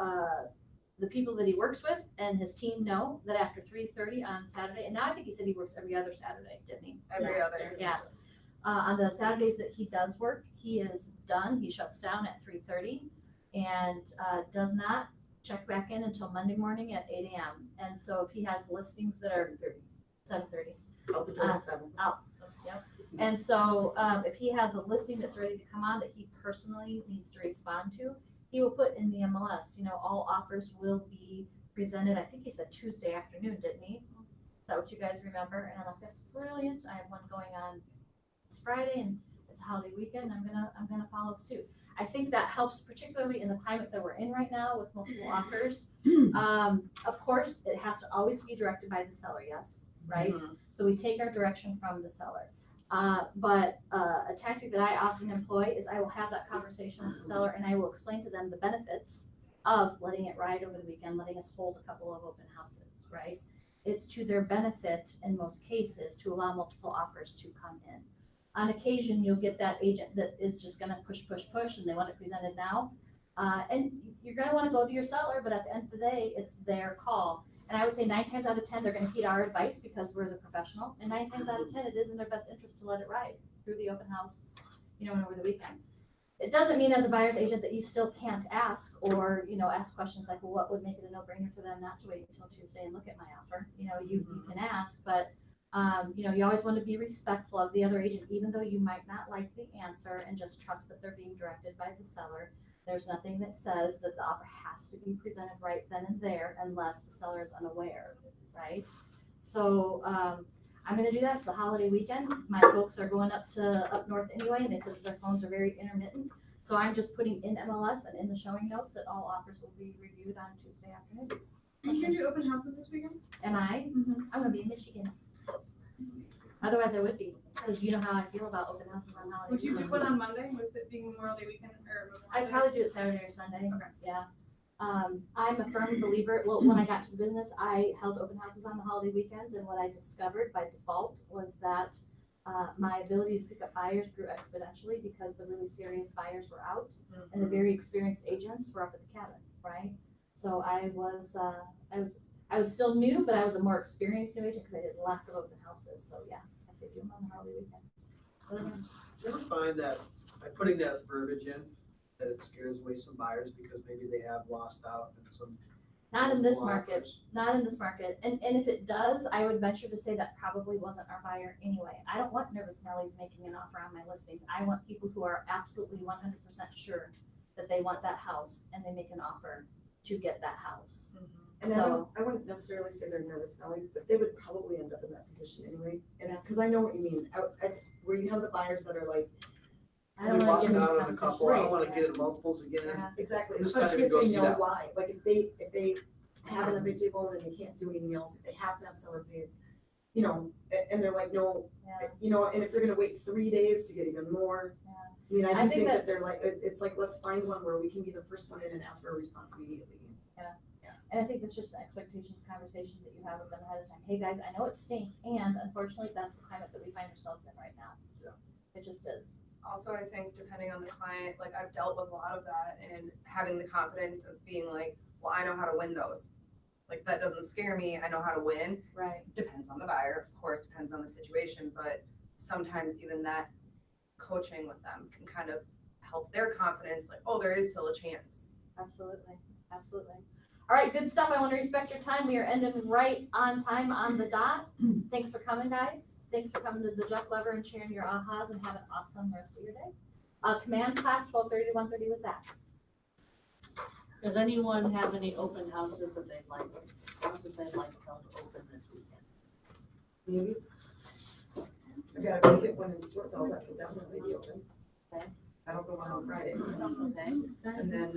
the people that he works with and his team know that after 3:30 on Saturday, and now I think he said he works every other Saturday, didn't he? Every other. Yeah. On the Saturdays that he does work, he is done, he shuts down at 3:30 and, does not check back in until Monday morning at 8 AM. And so if he has listings that are 7:30. Out the door at 7. Out, so, yep. And so, if he has a listing that's ready to come on that he personally needs to respond to, he will put in the MLS, all offers will be presented, I think he said Tuesday afternoon, didn't he? Is that what you guys remember? And I'm like, that's brilliant, I have one going on this Friday and it's a holiday weekend, I'm gonna follow suit. I think that helps particularly in the climate that we're in right now with multiple offers. Of course, it has to always be directed by the seller, yes, right? So we take our direction from the seller. But a tactic that I often employ is I will have that conversation with the seller and I will explain to them the benefits of letting it ride over the weekend, letting us hold a couple of open houses, right? It's to their benefit in most cases to allow multiple offers to come in. On occasion, you'll get that agent that is just gonna push, and they want it presented now. And you're gonna wanna go to your seller, but at the end of the day, it's their call. And I would say 9 times out of 10, they're gonna heed our advice because we're the professional. And 9 times out of 10, it is in their best interest to let it ride through the open house, and over the weekend. It doesn't mean as a buyer's agent that you still can't ask or, ask questions like, well, what would make it a no-brainer for them not to wait until Tuesday and look at my offer? You can ask, but, you always want to be respectful of the other agent, even though you might not like the answer, and just trust that they're being directed by the seller. There's nothing that says that the offer has to be presented right then and there unless the seller is unaware, right? So, I'm gonna do that. It's a holiday weekend. My folks are going up north anyway, and they said that their phones are very intermittent. So I'm just putting in MLS and in the showing notes that all offers will be reviewed on Tuesday afternoon. Are you gonna do open houses this weekend? Am I? I'm gonna be in Michigan. Otherwise I would be, because you know how I feel about open houses on holiday. Would you do one on Monday with it being Memorial Day weekend or Memorial I'd Day? probably do it Saturday or Sunday. Okay. Yeah. I'm a firm believer, well, when I got to the business, I held open houses on the holiday weekends, and what I discovered by default was that my ability to pick up buyers grew exponentially because the really serious buyers were out and the very experienced agents were up at the cabin, right? So I was still new, but I was a more experienced new agent because I did lots of open houses. So yeah, I say do them on the holiday weekends. Do you ever find that by putting that verbiage in, that it scares away some buyers because maybe they have lost out and some? Not in this multiple market, offers? not in this market. And if it does, I would venture to say that probably wasn't our buyer anyway. I don't want nervous Nellies making an offer on my listings. I want people who are absolutely 100% sure that they want that house and they make an offer to get that house. And So- I wouldn't necessarily say they're nervous Nellies, but they would probably end up in that position anyway. And, cause I know what you mean, where you have the buyers that are like, I We don't wanna lost get into out on a couple, I don't wanna competition. get into multiples again. Yeah. exactly, This guy's especially gonna if go they see know that. why, like if they have it on the table and they can't do anything else, if they have to have seller pays, and they're like, no, Yeah. and if they're gonna wait 3 days to get even more. Yeah. I mean, I I do think think that they're that's- like, it's like, let's find one where we can be the first one in and ask for a response immediately. And I think it's just an expectations conversation that you have with them ahead of time. Hey guys, I know it stinks, and unfortunately, that's the climate that we find ourselves in right now. Yeah. It just is. Also, I think depending on the client, like I've dealt with a lot of that and having the confidence of being like, well, I know how to win those. Like that doesn't scare me. I know how to win. Right. Depends on the buyer, of course, depends on the situation, but sometimes even that coaching with them can kind of help their confidence, like, oh, there is still a chance. Absolutely, absolutely. All right, good stuff. I want to respect your time. We are ending right on time on the dot. Thanks for coming, guys. Thanks for coming to the Jump Lever and sharing your ahas, and have an awesome rest of your day. Command class 12:30 to 1:30 was that. Does anyone have any open houses that they'd like held open this weekend? Maybe. I gotta make it when it's short though, that will definitely be open. Okay. I don't go on Friday. Okay. And then,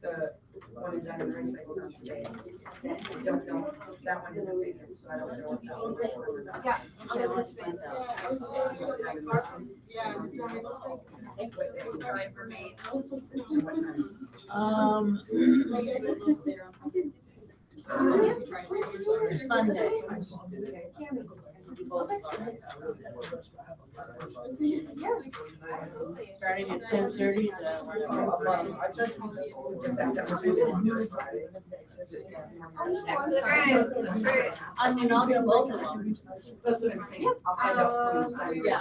the one in Diamond Ridge that goes on today. I don't know, that one isn't vacant, so I don't know if that one will work or not. Yeah. I'm gonna touch base. Sorry for me. Sunday. Okay. Yeah, absolutely. Starting at 10:30 to Back to the grind. That's right. I mean, I'll do both of them. That's what I'm saying. I'll find out from you. Yeah.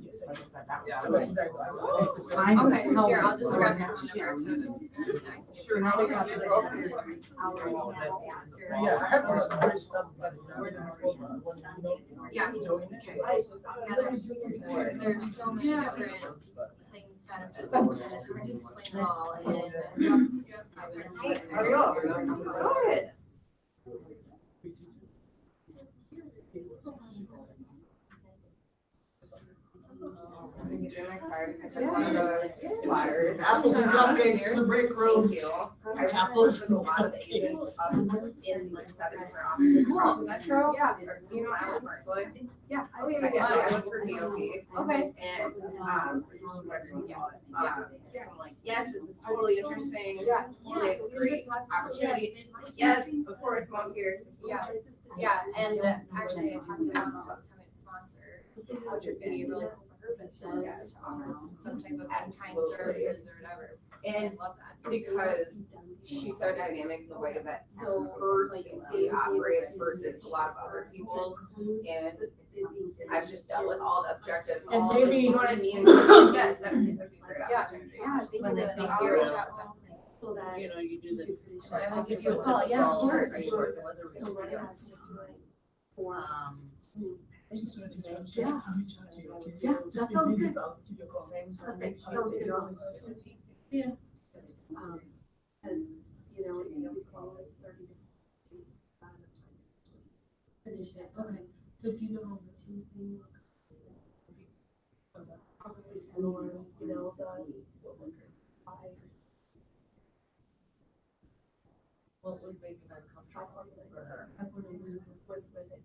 So that's exactly. Okay, here, I'll just grab that. Sure. Yeah, I heard a lot of great stuff about it. I heard it before, but Yeah. Joey. There's so many different things kind of just, and it's hard to explain it all, and. How are you? Good. Doing my card. I took some of the flyers. Apples and cupcakes in the break room. Thank you. I apples with a lot of the ages in like 7 for offices across the metro. Yeah. You know Alice Marceloid? Yeah. Oh, yeah, I was for DOP. Okay. And, yes, this is totally interesting. Yeah. Totally a great opportunity. Yes, of course, mom's here. Yeah, yeah, and actually I talked to them about becoming a sponsor, which would be really cool for her business, to offer some type of in-kind services or whatever. And I love that. because she's so dynamic in the way that her TC operates versus a lot of other people's, and I've just dealt with all the objectives, And all maybe- the, you know what I mean? Yes, that would be a great Yeah. opportunity. Yeah, thank When you. they think I'll you're- reach out to them. You know, you do the. I will give you a call, yeah, of course. Are you working with the real estate? Yeah, that sounds good. Same sort of. Perfect. Sounds good. Yeah. As, you know, we close 30 days. Finish it. Okay. So do you know how much you saying? Probably similar, you know, what was it? 5. What would make it uncomfortable for her? I put a new was with it.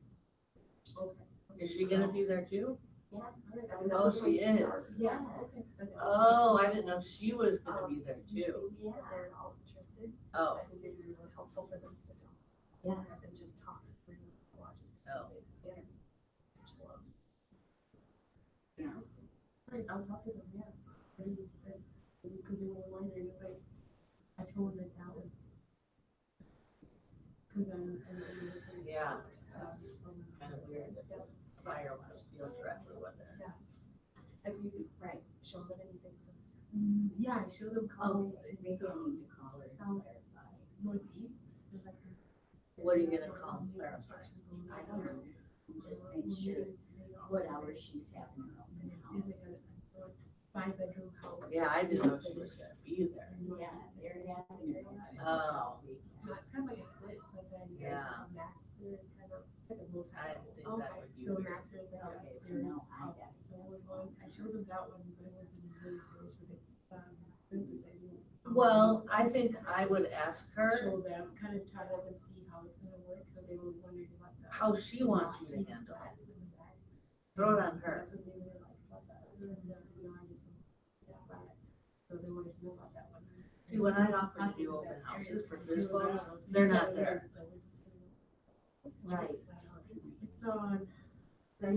Okay. Is she gonna be there too? Yeah. all right. Oh, she is. Yeah, okay. That's Oh, I didn't know she was gonna be there too. Yeah. They're all interested. Oh, I think it'd be really helpful for them to sit down. Yeah. And just talk through watches. Oh. Yeah. Yeah. Right, I'll talk to them, yeah. Because they were wondering, it's like, I told them that that was. Cause yeah, that's kind of weird that the buyer wants to deal directly with her. Have you, shown them anything since? Yeah, I showed them Oh, call. maybe I need to call her and clarify. Northeast. What are you gonna call and clarify? I don't know. Just make sure what hours she's having her open house. There's like a 5-bedroom house. Yeah, I didn't know she was gonna be there. Yeah, they're having her. Oh. So it's kind of like a split, but then there's Yeah. like a master, it's kind of, it's like a multi. I didn't think that would be So weird. master is like Okay, so upstairs. now I got it. So it was one, I showed them that one, but it wasn't really finished with it. Just like, Well, I think I would ask her show them, kind of try to let them see how it's gonna work, so they were wondering about that. how she wants you to handle it. Throw it on her. That's what they really liked about that. And, you know, I just, yeah, right. So they wanted to know about that one. See, when I offer to do open houses for Griswold's, they're not there. Right. It's on. I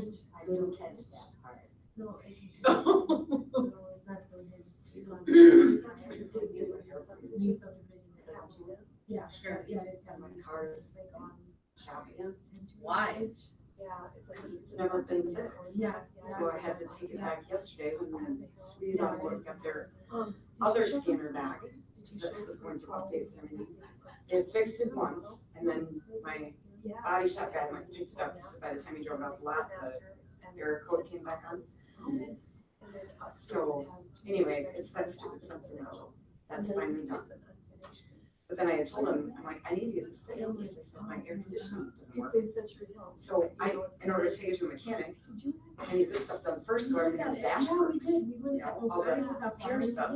didn't catch that part. No, it's not still here. It's on. Yeah, Sure. Yeah, it's on. My car's Like on. shopping. Why? Yeah, it's like. It's never been fixed. Yeah. So I had to take it back yesterday when Squeeze on board got their other scanner back. So it was going through updates and everything. They had fixed it once and then my body shop guy went and picked it up. So by the time he drove off the lot, the error code came back on. So anyway, it's that stupid sensor module. That's finally done. But then I had told him, I'm like, I need to get this fixed because I said my air conditioning doesn't work. It's in Century Hill. So in order to take it to a mechanic, I need this stuff done first, so everything on the dash works, you know, all the pure stuff.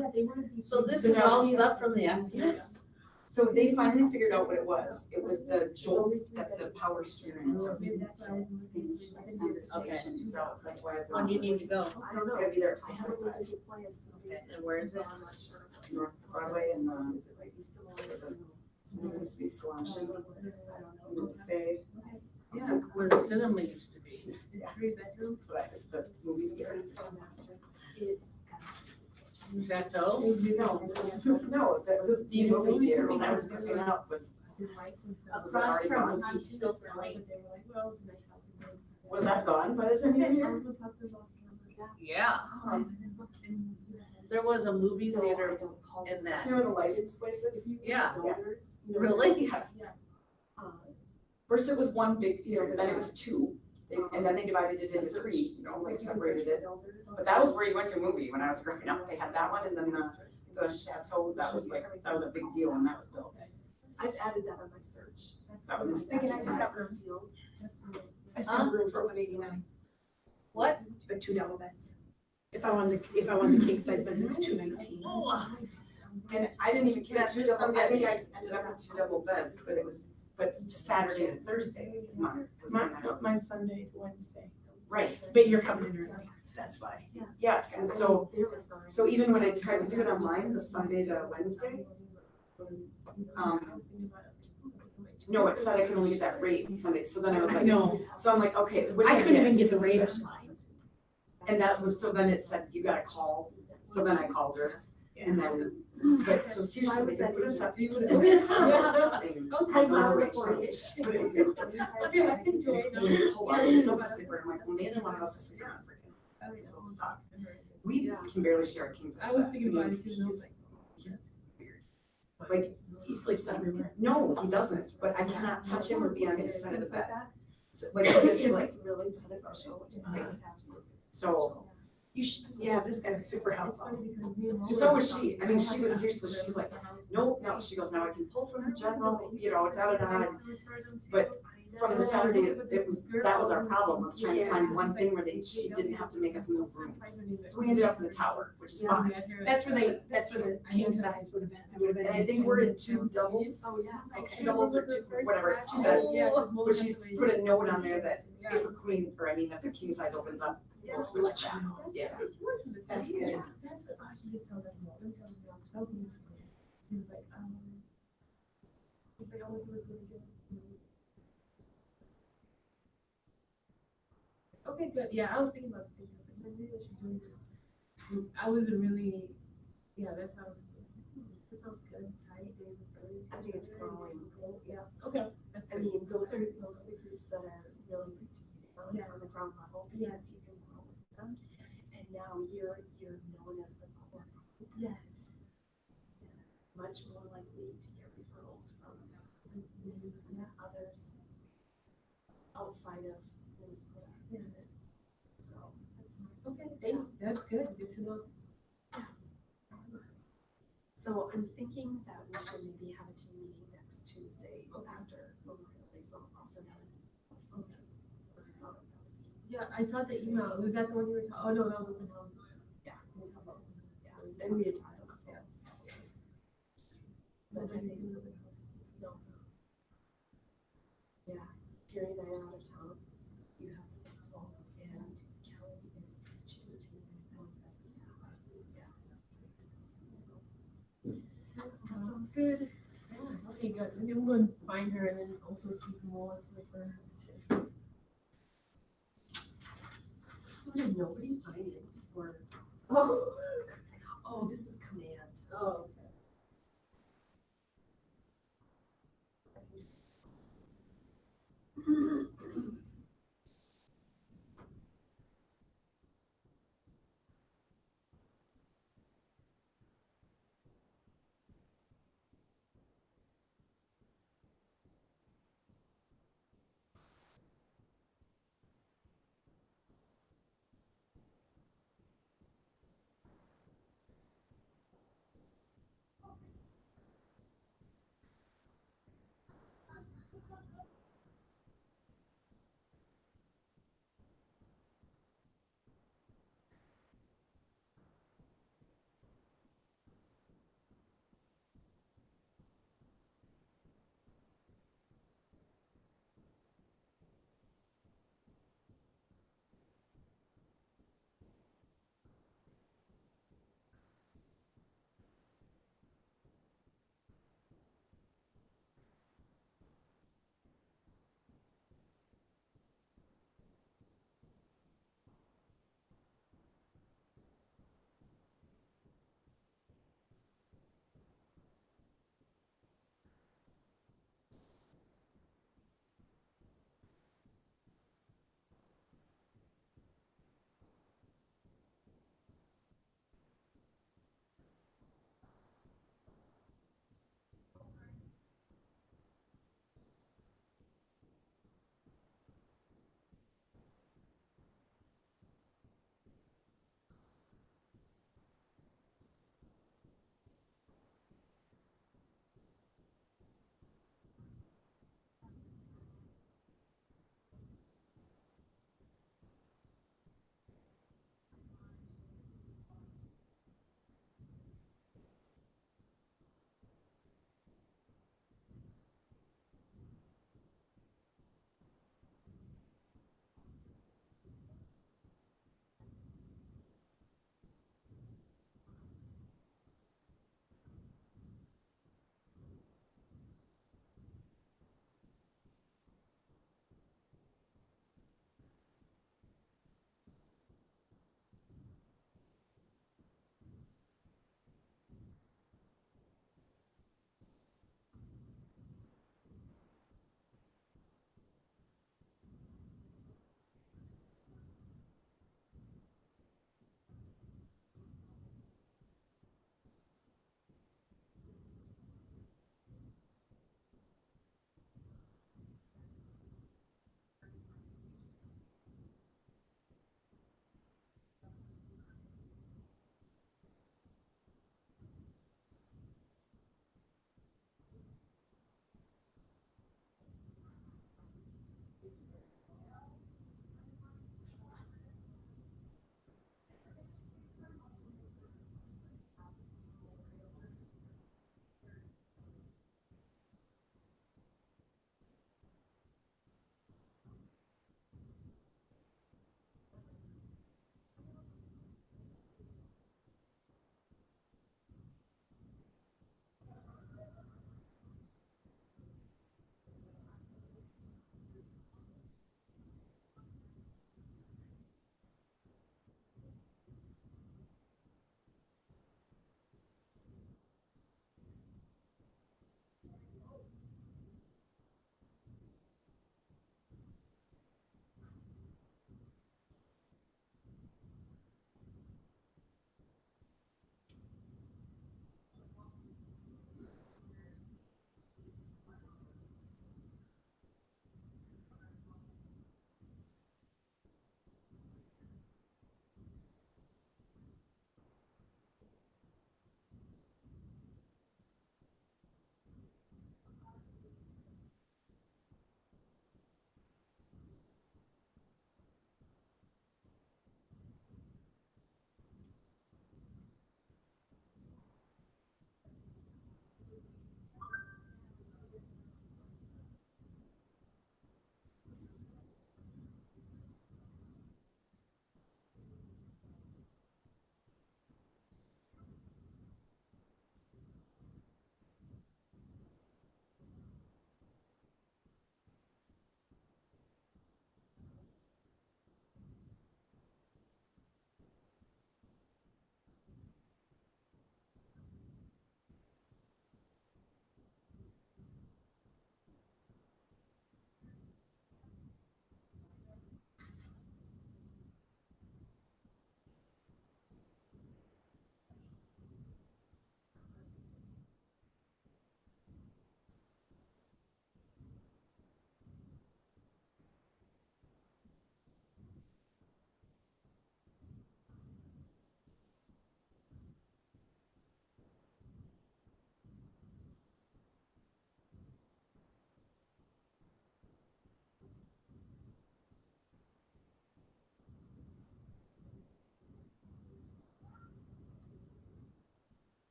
So this is all stuff from the accident? Yes. So they finally figured out what it was. It was the jolt that the power steering took. Okay. So that's why I've been. When do you need to go? I don't know. Gotta be there at I haven't 12:45. looked at his plan. Okay, and where is it? I'm not sure. North Broadway and, Is it might be similar? Cinnamon Sweet Salon, I don't know. Buffet. Yeah, where the cinema used to be. It's 3 bedrooms. That's what I, the movie theater. It's Is that though? No, that was the movie theater when I was growing up was across from gone? the Silver Lake. They were like, well, it's a nice house. Was that gone by the time you were here? Yeah. There was a movie theater in that. You know the license places? Yeah. Yeah. Really? Yes. First it was one big theater, then it was two, and then they divided it into three, you know, like separated it. But that was where you went to a movie when I was growing up, they had that one, and then the chateau, that was like, that was a big deal when that was built. I've added that on my search. That was Thinking I just got room. I still have room for 189, What? the 2 double beds. If I wanted the king size beds, it's 219. And I didn't even care, two double, I think I ended up with 2 double beds, but it was, but Saturday to Thursday is mine, was my house. Mine's Sunday to Wednesday. Right, But you're coming in early, that's why. yes, and so even when I tried to do it online, the Sunday to Wednesday, no, it said I can only get that rate Sunday, so then I was like, No, so I'm like, okay, which I couldn't even get. get the rate online. And that was, so then it said, you gotta call, so then I called her, and then, but so seriously, they put us up. It was a but it was. Hold on, it's so sicker, I'm like, well, neither one of us is sick enough for him, that makes us suck. We can barely share a king size I was bed. thinking about it too, and I was He's weird. Like, He sleeps everywhere. no, he doesn't, but I cannot touch him or be on his side of the bed. So, like, it's like, really beneficial. so, You should, yeah, this guy's super helpful. so was she, I mean, she was seriously, she's like, no, she goes, now I can pull from the general, you know, da da da. But from the Saturday, it was, that was our problem, was trying to find one thing where she didn't have to make us move rooms. So we ended up in the tower, which is fine. That's where the king size would have been. It would have been. And I think we're in 2 doubles, Oh, yeah. two doubles or 2, whatever, it's 2 beds. But she's put a note on there that if a queen, or I mean, if the king size opens up, we'll switch that, yeah. That's good. That's what I should just tell them. Don't tell them, because I was in school. He was like, oh, it's really good. Okay, good. Yeah, I was thinking about the same thing. I was like, maybe I should do this. I wasn't really, yeah, that's how I was thinking. This sounds good. Tight, days of courage. I think it's growing. Yeah, okay. That's I good. mean, those are the groups that are really on the ground level, because you can grow with them. And now you're known as the core group. Yes. Much more likely to get referrals from others outside of Minnesota. So. Okay, thanks. That's good. Good to know. So I'm thinking that we should maybe have a team meeting next Tuesday after Memorial Day, so I'll send out an email. Yeah, I saw the email. Was that the one you were talking? Oh, no, that was open houses. Yeah. We were talking about open houses. Yeah, and we had talked about that. But I think, no. Yeah, Gary and I are out of town. You have the festival, and Kelly is preaching. Yeah. That sounds good. Yeah, okay, good. Maybe I'm going to find her and then also see who wants to refer her. So did nobody sign in for? Oh, this is command. Oh, okay.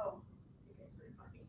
Oh, you guys were funny.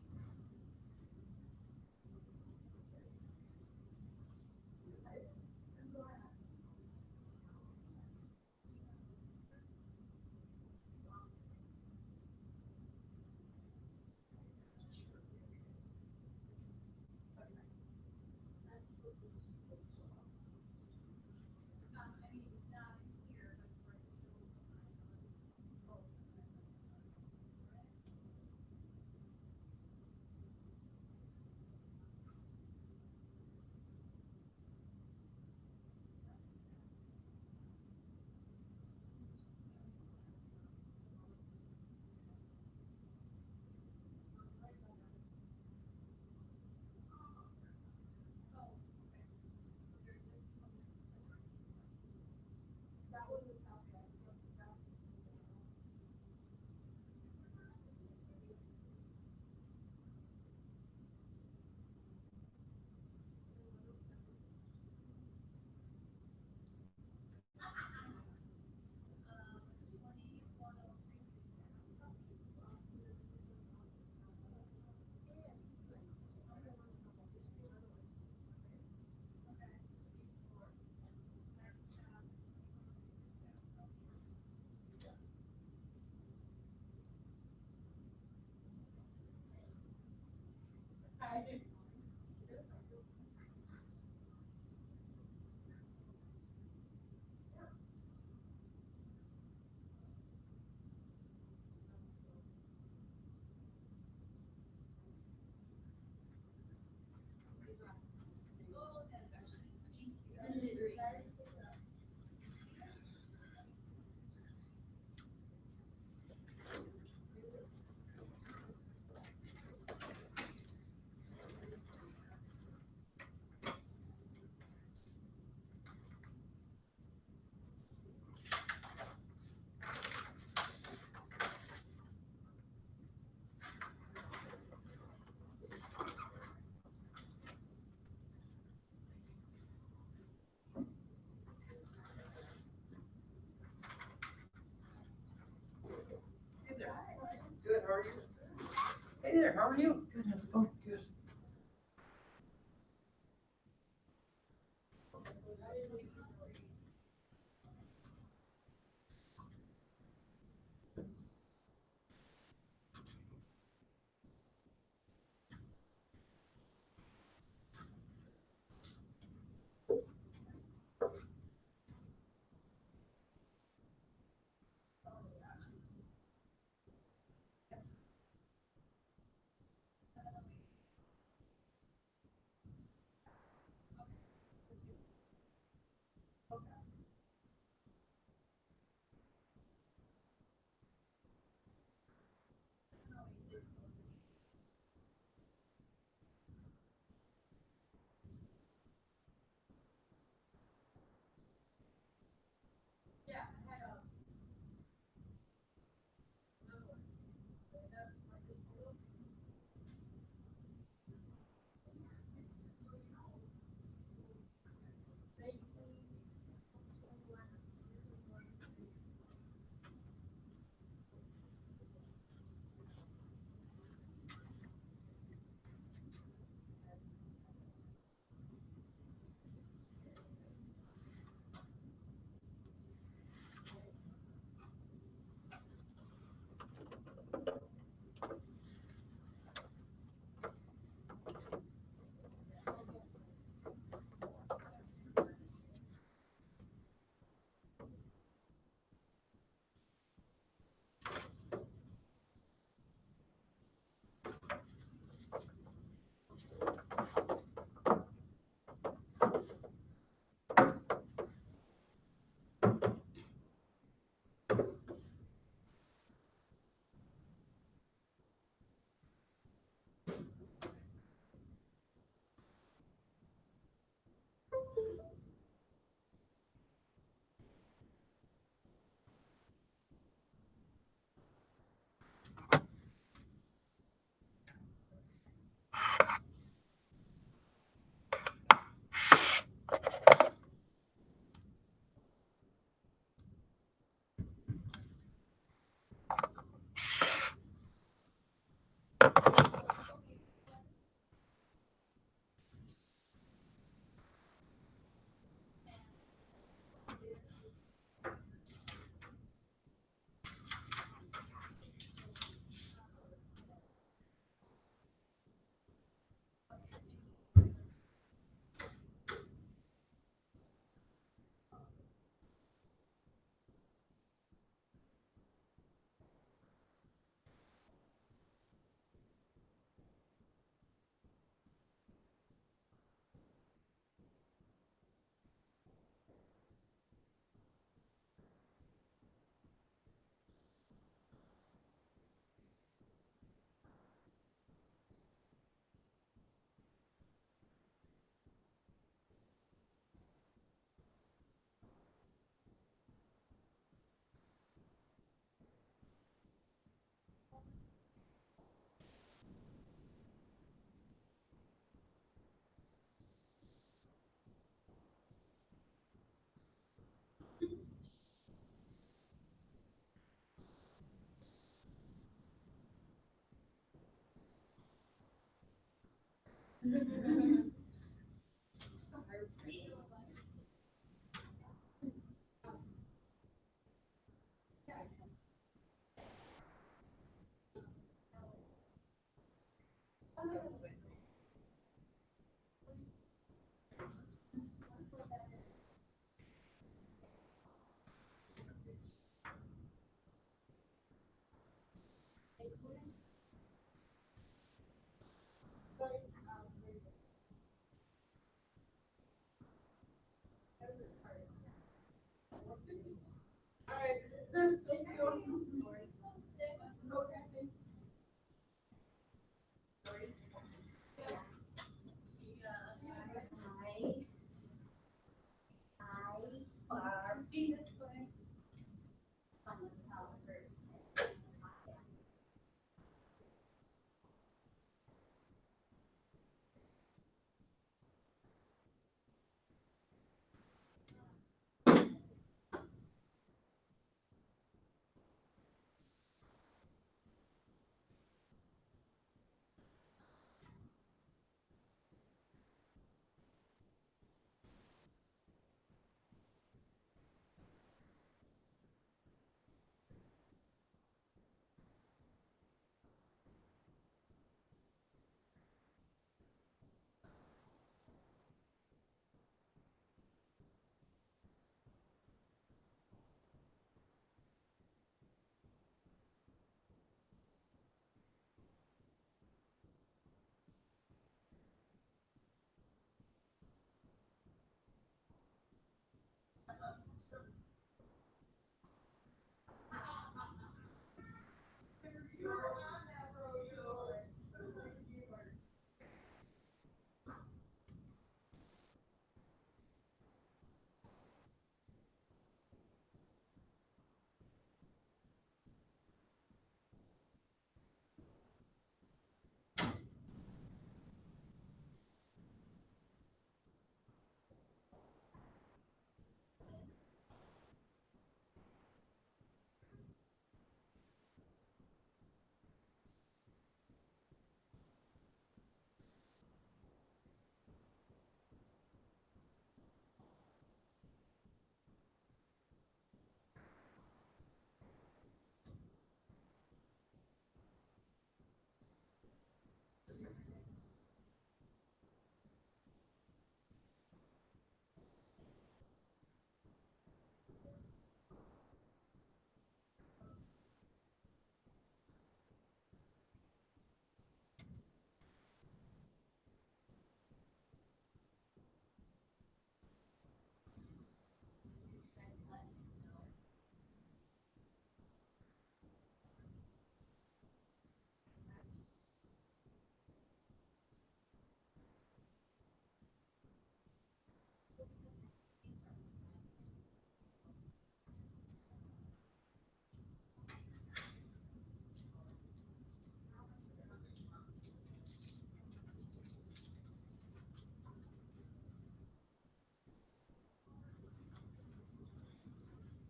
Good, how are you? Hey there, how are you? Good, how's it going? Good. I'll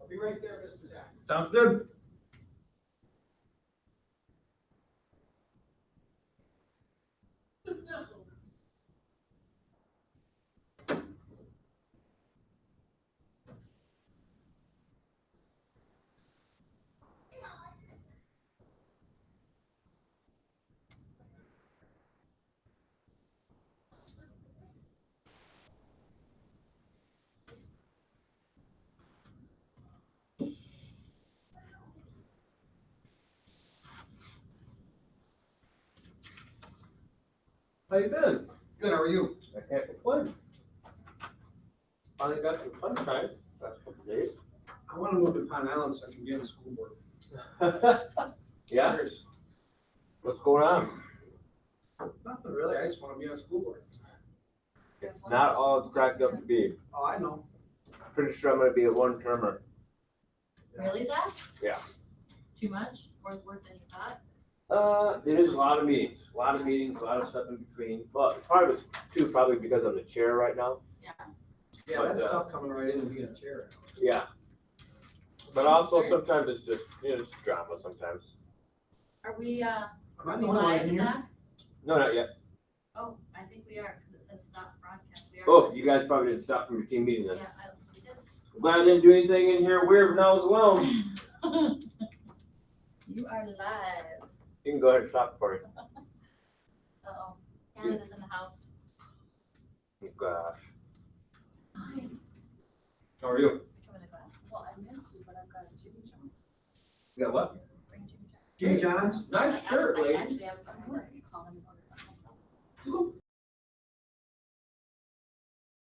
be right there, Mr. Zach. Sounds good. How you been? Good, how are you? I can't complain. Finally got some sunshine last couple days. I wanna move to Pine Island so I can get in the school board. Yeah? Serious. What's going on? Nothing really, I just wanna be on a school board. It's not all it's cracked up to be. Oh, I know. I'm pretty sure I'm gonna be a one-termer. Really, Zach? Yeah. Too much? More work than you thought? It is a lot of meetings, a lot of stuff in between, but part of it's too probably because I'm the chair right now. Yeah. Yeah, But, that stuff coming right in and being a chair. Yeah. But also sometimes it's just, just drama sometimes. Are we, Am I are the we only one live, in here? Zach? No, not yet. Oh, I think we we are, cause it says stop broadcast. We are. Oh, you guys probably didn't stop from your team meeting then. Yeah, I don't think we did. Glad I didn't do anything in here weird when I was alone. You are live. You can go ahead and stop for it. Uh-oh, Canada's in the house. Oh, gosh. Hi. How are you? Come in the glass. Well, I meant to, but I've got Jimmy John's. You got what? Bring Jimmy John's. Jimmy John's? Nice shirt, lady. Actually, I was gonna call him in order to. Swoop.